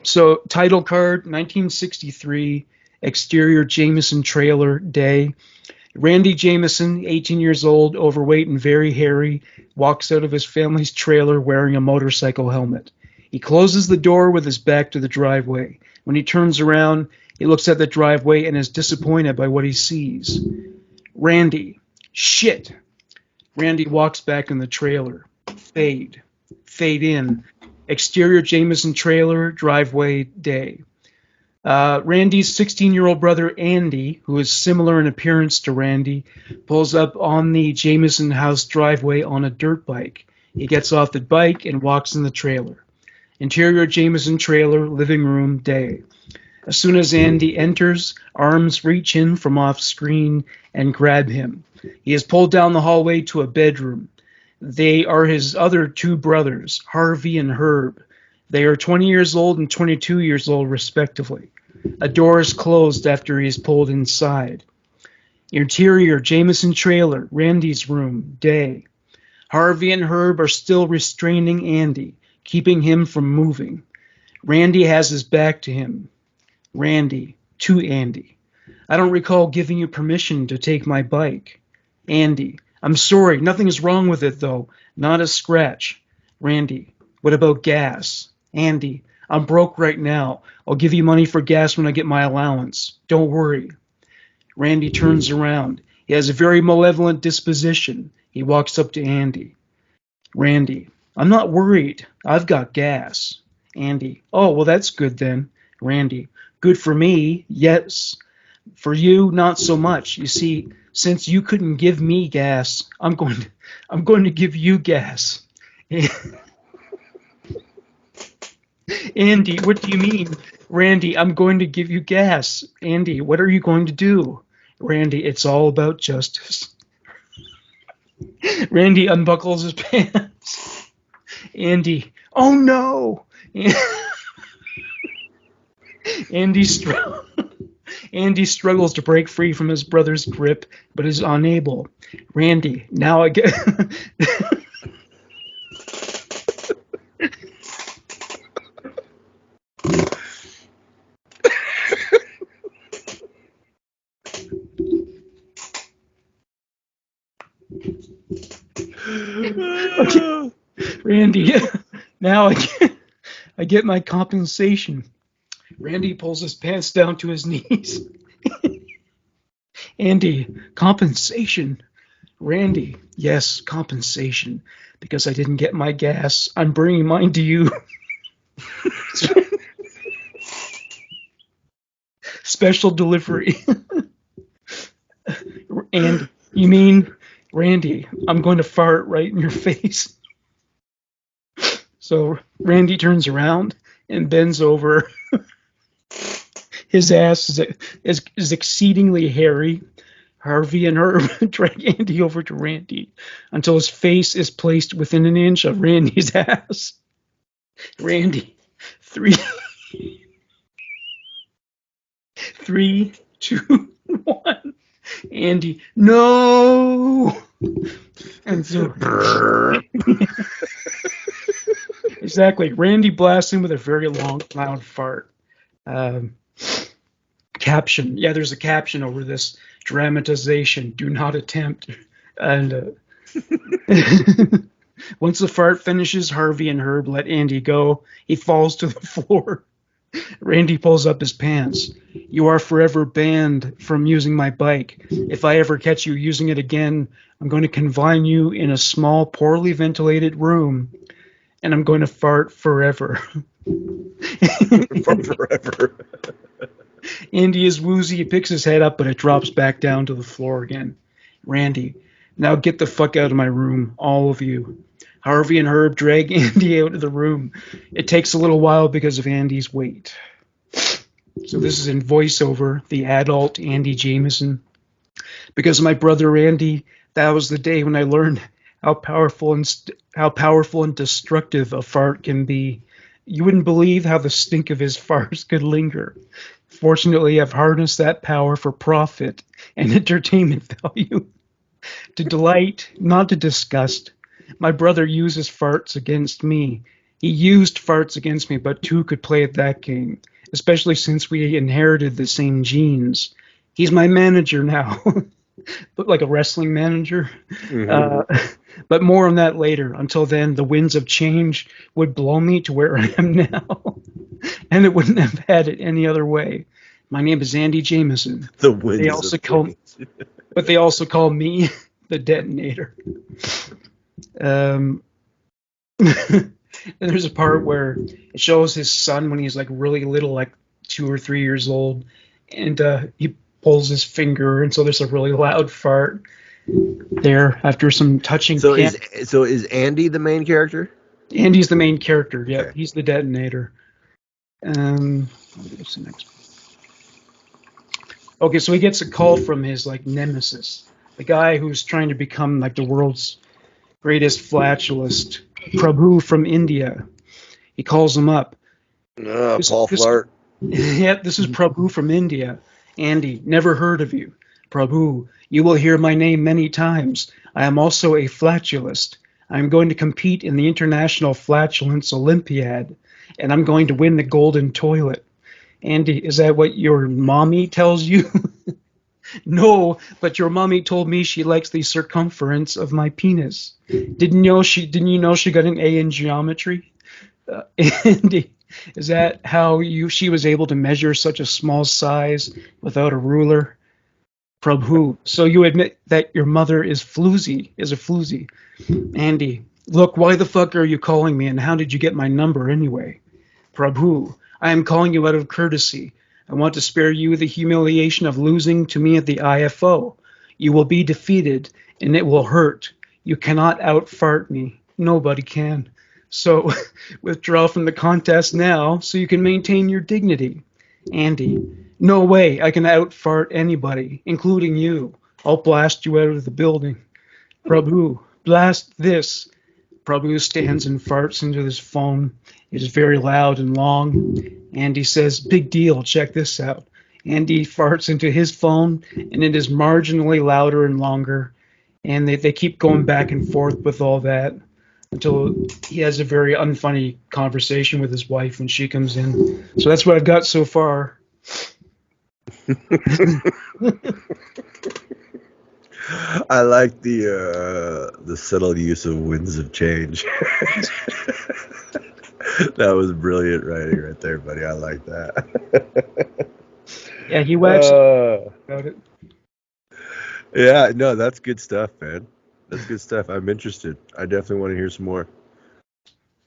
So title card, 1963, exterior Jameson trailer, day. Randy Jameson, 18 years old, overweight and very hairy, walks out of his family's trailer wearing a motorcycle helmet. He closes the door with his back to the driveway. When he turns around, he looks at the driveway and is disappointed by what he sees. Randy. Shit. Randy walks back in the trailer. Fade. Fade in. Exterior Jameson trailer, driveway, day. Randy's 16-year-old brother Andy, who is similar in appearance to Randy, pulls up on the Jameson house driveway on a dirt bike. He gets off the bike and walks in the trailer. Interior Jameson trailer, living room, day. As soon as Andy enters, arms reach in from off screen and grab him. He is pulled down the hallway to a bedroom. They are his other 2 brothers, Harvey and Herb. They are 20 years old and 22 years old, respectively. A door is closed after he is pulled inside. Interior Jameson trailer, Randy's room, day. Harvey and Herb are still restraining Andy, keeping him from moving. Randy has his back to him. Randy, to Andy. I don't recall giving you permission to take my bike. Andy, I'm sorry, nothing is wrong with it though. Not a scratch. Randy, what about gas? Andy, I'm broke right now. I'll give you money for gas when I get my allowance. Don't worry. Randy turns around. He has a very malevolent disposition. He walks up to Andy. Randy, I'm not worried. I've got gas. Andy, oh, well, that's good then. Randy, good for me, yes. For you, not so much. You see, since you couldn't give me gas, I'm going to give you gas. Andy, what do you mean? Randy, I'm going to give you gas. Andy, what are you going to do? Randy, it's all about justice. Randy unbuckles his pants. Andy, oh no! Andy struggles to break free from his brother's grip, but is unable. Randy, now I get. Okay. Randy, now I get my compensation. Randy pulls his pants down to his knees. Andy, compensation. Randy, yes, compensation. Because I didn't get my gas, I'm bringing mine to you. Special delivery. And you mean, Randy, I'm going to fart right in your face. So Randy turns around and bends over. His ass is exceedingly hairy. Harvey and Herb drag Andy over to Randy until his face is placed within an inch of Randy's ass. Randy, 3, 2, 1. Andy, no. And so, exactly. Randy blasts him with a very long, loud fart. Caption. Yeah, there's a caption over this dramatization. Do not attempt. And once the fart finishes, Harvey and Herb let Andy go. He falls to the floor. Randy pulls up his pants. You are forever banned from using my bike. If I ever catch you using it again, I'm going to confine you in a small, poorly ventilated room, and I'm going to fart forever. Forever. Andy is woozy. He picks his head up, but it drops back down to the floor again. Randy, now get the fuck out of my room, all of you. Harvey and Herb drag Andy out of the room. It takes a little while because of Andy's weight. So this is in voiceover, the adult Andy Jameson. Because of my brother Andy, that was the day when I learned how powerful and destructive a fart can be. You wouldn't believe how the stink of his farts could linger. Fortunately, I've harnessed that power for profit and entertainment value. To delight, not to disgust. My brother uses farts against me. He used farts against me, but two could play at that game, especially since we inherited the same genes. He's my manager now, but like a wrestling manager. Mm-hmm. But more on that later. Until then, the winds of change would blow me to where I am now, and it wouldn't have had it any other way. My name is Andy Jameson. The winds but they also call me the detonator. And there's a part where it shows his son when he's like really little, like 2 or 3 years old, and he pulls his finger, and so there's a really loud fart there after some touching. So is Andy the main character? Andy's the main character. Yeah, okay. He's the detonator. What's the next one? Okay, so he gets a call from his like nemesis, the guy who's trying to become like the world's greatest flatulist, Prabhu from India. He calls him up. Paul Flart. Yeah, this is Prabhu from India. Andy, never heard of you. Prabhu, you will hear my name many times. I am also a flatulist. I'm going to compete in the International Flatulence Olympiad, and I'm going to win the golden toilet. Andy, is that what your mommy tells you? No, but your mommy told me she likes the circumference of my penis. Didn't you know she got an A in geometry? Andy, is that how she was able to measure such a small size without a ruler? Prabhu, so you admit that your mother is a floozy. Andy, look, why the fuck are you calling me and how did you get my number anyway? Prabhu, I am calling you out of courtesy. I want to spare you the humiliation of losing to me at the IFO. You will be defeated and it will hurt. You cannot out-fart me. Nobody can. So withdraw from the contest now so you can maintain your dignity. Andy, no way I can out-fart anybody, including you. I'll blast you out of the building. Prabhu, blast this. Prabhu stands and farts into his phone. It is very loud and long. Andy says, big deal, check this out. Andy farts into his phone, and it is marginally louder and longer. And they keep going back and forth with all that until he has a very unfunny conversation with his wife when she comes in. So that's what I've got so far. I like the subtle use of winds of change. That was brilliant writing right there, buddy. I like that. Yeah, he waxed about it. Yeah, no, that's good stuff, man. That's good stuff. I'm interested. I definitely want to hear some more.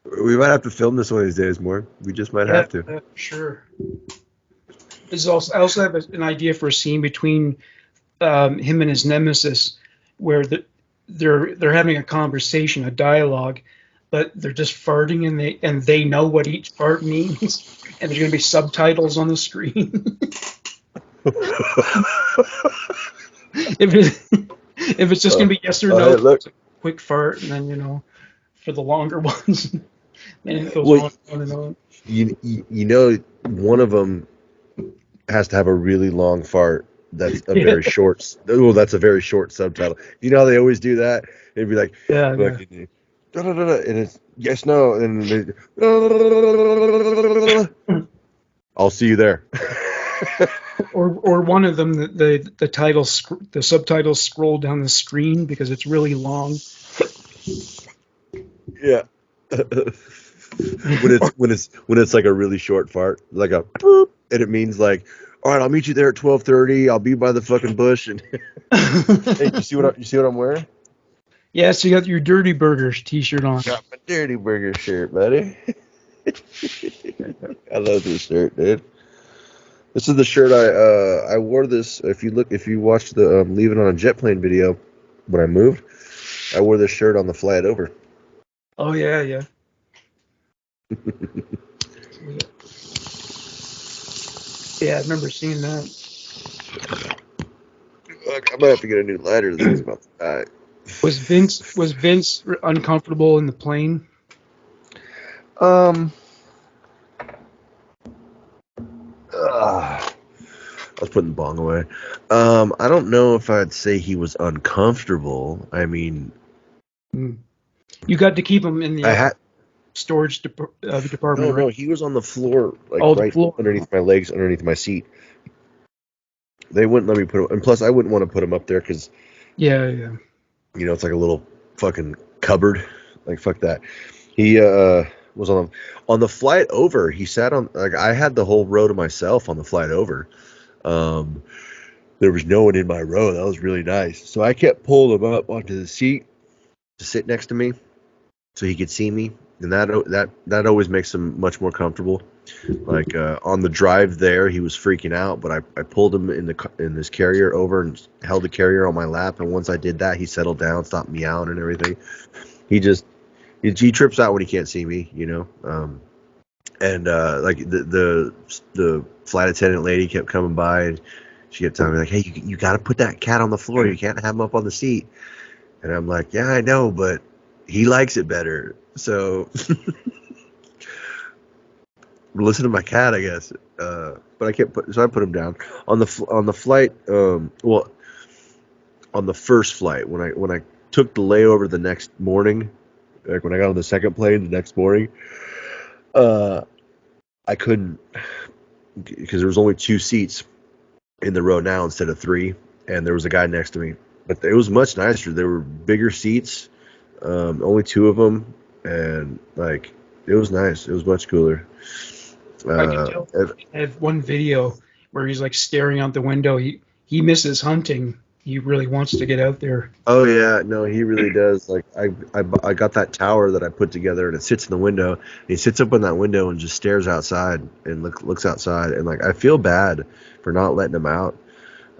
We might have to film this one of these days more. We just might have to. Yeah, sure. I also have an idea for a scene between him and his nemesis, where they're having a conversation, a dialogue, but they're just farting and they know what each fart means, and there's going to be subtitles on the screen. if it's just going to be yes or no, hey, look. Quick fart, and then for the longer ones, then it goes on and on. You know, one of them has to have a really long fart. That's a very short. Oh, that's a very short subtitle. You know how they always do that? It'd be like, and it's yes, no, and I'll see you there. or one of them, the subtitles scroll down the screen because it's really long. Yeah. when it's like a really short fart, like a boop, and it means like, all right, I'll meet you there at 12:30. I'll be by the fucking bush. And hey, you see what I'm wearing? Yeah, so you got your Dirty Burgers t-shirt on. Got my Dirty Burger shirt, buddy. I love this shirt, dude. This is the shirt I wore this. If you watched the Leaving on a Jet Plane video when I moved, I wore this shirt on the flight over. Oh yeah. Yeah, I remember seeing that. Look, I might have to get a new lighter. This thing's about to die. Was Vince uncomfortable in the plane? I was putting the bong away. I don't know if I'd say he was uncomfortable. I mean, you got to keep him in the storage department. No, he was on the floor, underneath my legs, underneath my seat. They wouldn't let me put him, and plus I wouldn't want to put him up there because, yeah, it's like a little fucking cupboard. Like fuck that. He was on the flight over. He sat on, like, I had the whole row to myself on the flight over. There was no one in my row. That was really nice. So I kept pulling him up onto the seat to sit next to me so he could see me. And that always makes him much more comfortable. Like on the drive there, he was freaking out, but I pulled him in this carrier over and held the carrier on my lap. And once I did that, he settled down, stopped meowing and everything. He trips out when he can't see me, And like the flight attendant lady kept coming by and she kept telling me like, hey, you got to put that cat on the floor. You can't have him up on the seat. And I'm like, yeah, I know, but he likes it better. So listen to my cat, I guess. But I can't so I put him down on the flight. On the first flight when I took the layover the next morning, like when I got on the second plane the next morning, I couldn't, because there was only 2 seats in the row now instead of 3, and there was a guy next to me. But it was much nicer. There were bigger seats, only 2 of them, and like it was nice. It was much cooler. I can tell. I have one video where he's like staring out the window. He he misses hunting. He really wants to get out there. Oh yeah, no, he really does. Like I got that tower that I put together, and it sits in the window. And he sits up in that window and just stares outside and looks outside, and like I feel bad for not letting him out.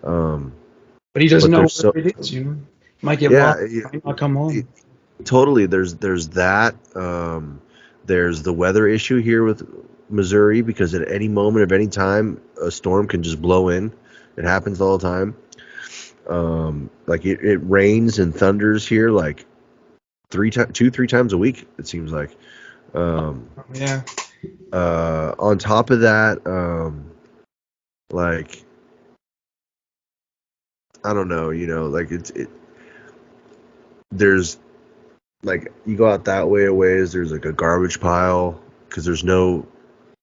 But he doesn't But know there's so where it is. Might get yeah, lost. Might not come home. totally. There's that. There's the weather issue here with Missouri because at any moment of any time a storm can just blow in. It happens all the time. Like it rains and thunders here like 3 times a week. It seems like. Yeah. On top of that, like I don't know, like there's like you go out that way a ways. There's like a garbage pile because there's no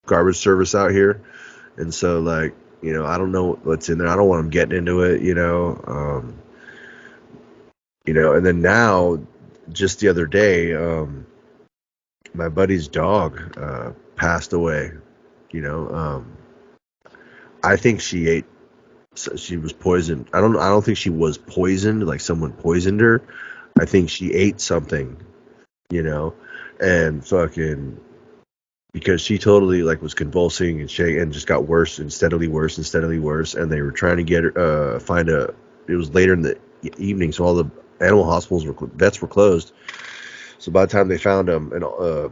garbage service out here, and so like I don't know what's in there. I don't want them getting into it, and then now, just the other day, my buddy's dog passed away. I think she was poisoned. I don't think she was poisoned, like someone poisoned her. I think she ate something, and fucking because she totally like was convulsing and shaking and just got worse and steadily worse and steadily worse. And they were trying to get her, it was later in the evening, so all the animal hospitals vets were closed. So by the time they found him, and a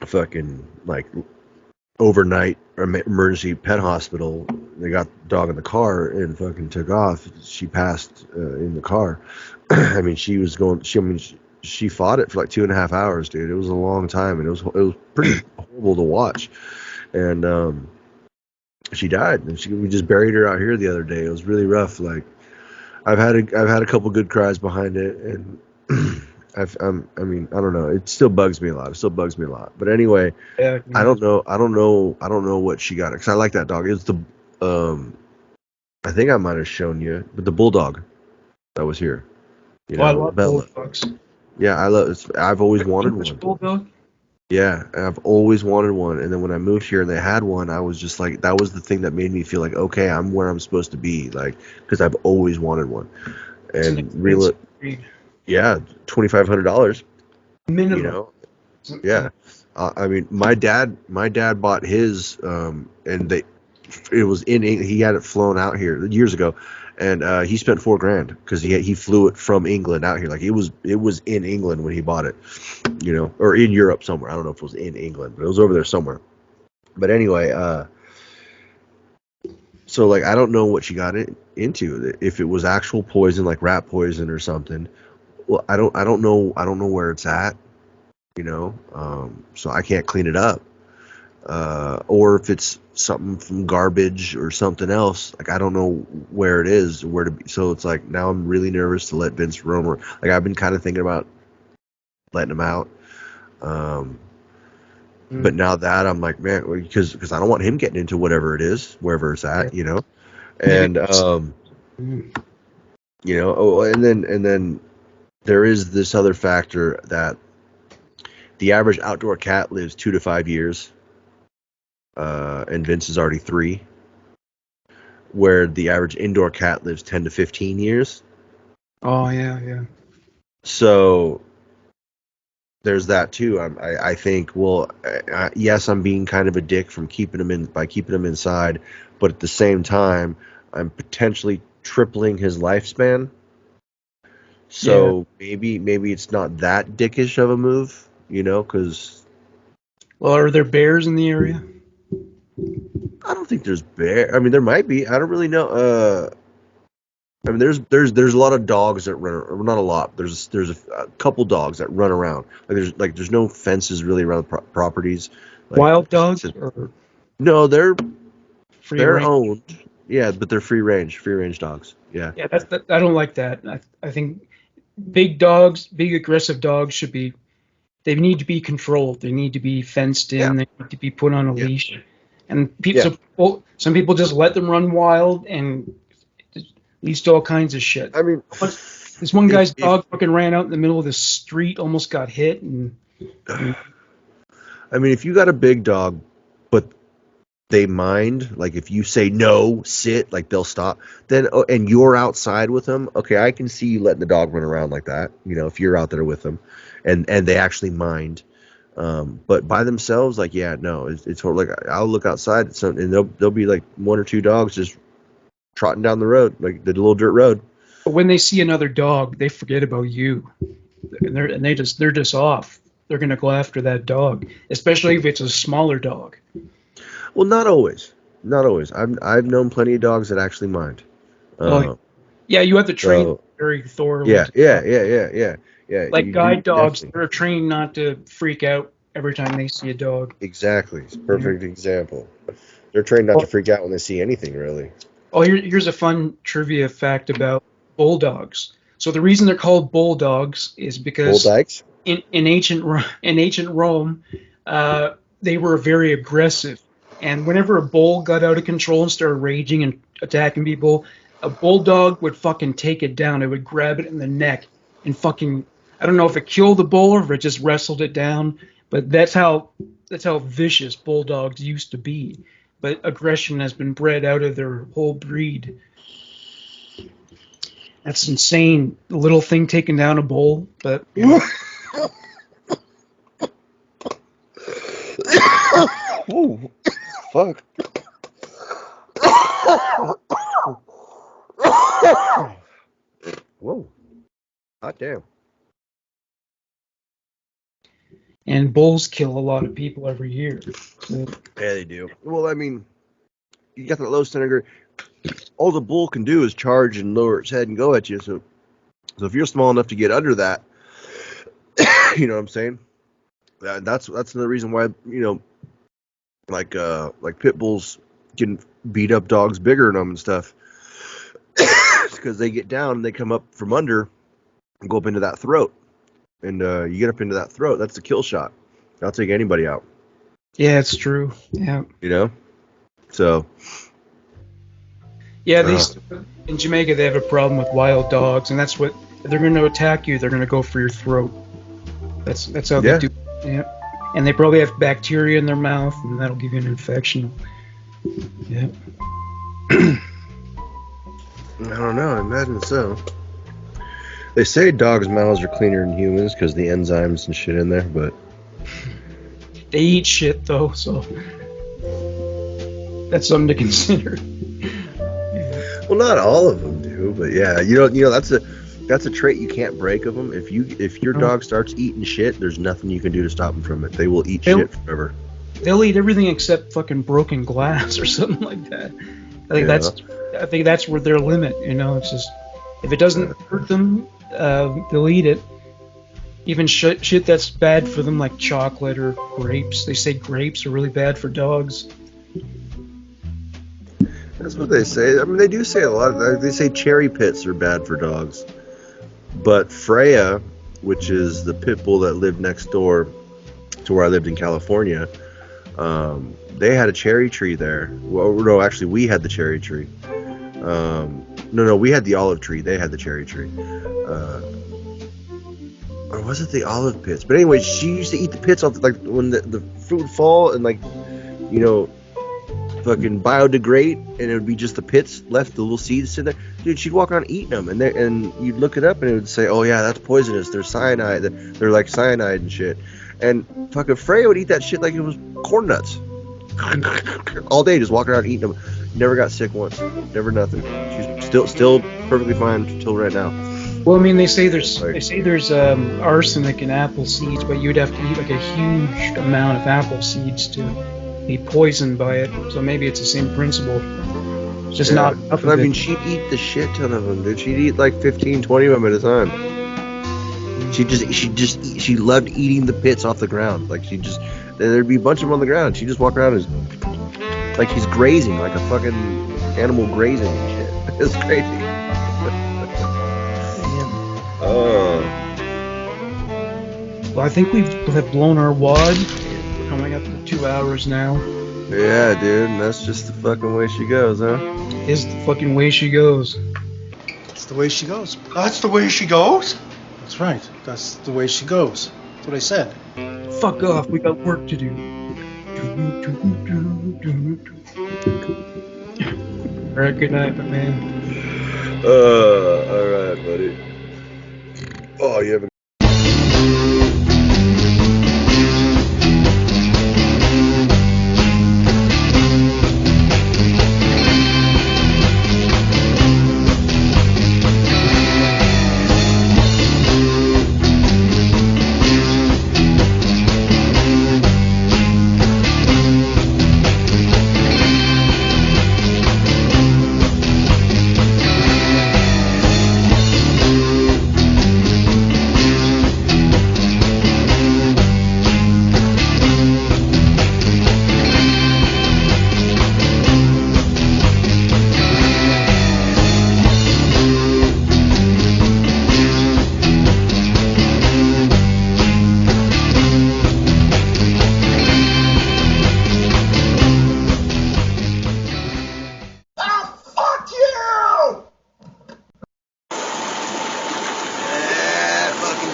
fucking like overnight emergency pet hospital, they got the dog in the car and fucking took off. She passed in the car. I mean, she fought it for like 2.5 hours, dude. It was a long time, and it was pretty horrible to watch. And she died, and we just buried her out here the other day. It was really rough. Like I've had a couple good cries behind it, and I don't know. It still bugs me a lot. But anyway, Yeah. I don't know what she got. Because I like that dog. It's the I think I might have shown you, but the bulldog that was here. I love Bella. bulldogs. Yeah, I've always wanted one. Bulldog? Yeah, I've always wanted one. And then when I moved here and they had one, I was just like, that was the thing that made me feel like, okay, I'm where I'm supposed to be. Like, because I've always wanted one. And yeah, $2,500. Minimum. Yeah. I mean, my dad bought his, and he had it flown out here years ago. And he spent $4,000 because he flew it from England out here. Like it was in England when he bought it, or in Europe somewhere. I don't know if it was in England, but it was over there somewhere. But anyway, so like I don't know what she got into. If it was actual poison, like rat poison or something. Well, I don't know where it's at, so I can't clean it up. Or if it's something from garbage or something else, like I don't know where it is, where to be. So it's like now I'm really nervous to let Vince roam. Like I've been kind of thinking about letting him out, but now that I'm like, man, because I don't want him getting into whatever it is, wherever it's at, and and then there is this other factor that the average outdoor cat lives 2 to 5 years. And Vince is already 3, where the average indoor cat lives 10 to 15 years. Oh yeah. So there's that too. I think. Well, yes, I'm being kind of a dick by keeping him inside, but at the same time, I'm potentially tripling his lifespan. So maybe it's not that dickish of a move, because. Well, are there bears in the area? I don't think there's bear. I mean, there might be. I don't really know. I mean, there's a lot of dogs that run. Or not a lot. There's a couple dogs that run around. There's no fences really around properties. Wild dogs? No, they're range? owned. Yeah, but they're free range dogs. Yeah. Yeah, I don't like that. I think big dogs, big aggressive dogs they need to be controlled. They need to be fenced in. Yeah. They need to be put on a leash. And some people just let them run wild and leads to all kinds of shit. I mean, this one guy's dog fucking ran out in the middle of the street, almost got hit. I mean, if you got a big dog, but they mind, like if you say no, sit, like they'll stop. Then and you're outside with them, okay, I can see you letting the dog run around like that. You know, if you're out there with them, and they actually mind. But by themselves, like yeah, no, it's like I'll look outside and there'll be like one or two dogs just trotting down the road, like the little dirt road. But when they see another dog, they forget about you, and they're just off. They're gonna go after that dog, especially if it's a smaller dog. Well, not always. Not always. I've known plenty of dogs that actually mind. Yeah, you have to train So, very thoroughly. yeah. Like You guide do, dogs, definitely. they're trained not to freak out every time they see a dog. Exactly. It's a perfect example. They're trained not to freak out when they see anything, really. Oh, here's a fun trivia fact about bulldogs. So the reason they're called bulldogs is because Bulldykes? in ancient Rome, they were very aggressive, and whenever a bull got out of control and started raging and attacking people, a bulldog would fucking take it down. It would grab it in the neck and fucking, I don't know if it killed the bull or if it just wrestled it down, but that's how vicious bulldogs used to be. But aggression has been bred out of their whole breed. That's insane. The little thing taking down a bull, but you know. Ooh, fuck. Whoa. Hot damn. And bulls kill a lot of people every year. So, Yeah, they do. Well, I mean, you got that low centigrade. All the bull can do is charge and lower its head and go at you. So if you're small enough to get under that, you know what I'm saying? That's another reason why, you know, like pit bulls can beat up dogs bigger than them and stuff. It's because they get down and they come up from under and go up into that throat. And you get up into that throat, that's the kill shot. That'll take anybody out. yeah, it's true. Yeah. You know? So. Yeah, in Jamaica they have a problem with wild dogs, and that's what if they're going to attack you. They're going to go for your throat. That's how they do. Yeah, and they probably have bacteria in their mouth, and that'll give you an infection. Yeah. I don't know. I imagine so. They say dogs' mouths are cleaner than humans because the enzymes and shit in there, but They eat shit though, so that's something to consider. well, not all of them do. But yeah, you know that's a trait you can't break of them. If your dog starts eating shit, there's nothing you can do to stop them from it. They will eat shit forever. They'll eat everything except fucking broken glass or something like that. I think that's where their limit. You know, it's just if it doesn't hurt them, they'll eat it. Even shit that's bad for them, like chocolate or grapes. They say grapes are really bad for dogs. That's what they say. I mean, they do say a lot of that. They say cherry pits are bad for dogs. But Freya, which is the pit bull that lived next door to where I lived in California, they had a cherry tree there. Well, no, actually, we had the cherry tree. No, we had the olive tree. They had the cherry tree. Or was it the olive pits? But anyway, she used to eat the pits off, like when the fruit would fall and like, you know, fucking biodegrade, and it would be just the pits left, the little seeds sitting there. Dude, she'd walk around eating them, and you'd look it up, and it would say, "Oh yeah, that's poisonous. They're cyanide. They're like cyanide and shit." And fucking Freya would eat that shit like it was corn nuts, all day, just walking around eating them. Never got sick once. Never nothing. She's still perfectly fine until right now. Well, I mean, they say there's arsenic in apple seeds, but you'd have to eat like a huge amount of apple seeds to be poisoned by it. So maybe it's the same principle. It's just not enough of I mean, it. she'd eat the shit ton of them, dude. She'd eat like 15, 20 of them at a time. She loved eating the pits off the ground. Like there'd be a bunch of them on the ground. She'd just walk around like he's grazing, like a fucking animal grazing and shit. It's crazy. Oh. Well, I think we have blown our wad. We're coming up to 2 hours now. Yeah, dude, and that's just the fucking way she goes, huh? Is the fucking way she goes. That's the way she goes. That's the way she goes? That's right. That's the way she goes. That's what I said. Fuck off. We got work to do. All right, good night, my man. All right, buddy. Oh, you have a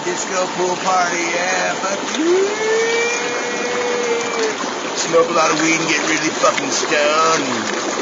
disco pool party, yeah, fucking smoke a lot of weed and get really fucking stoned.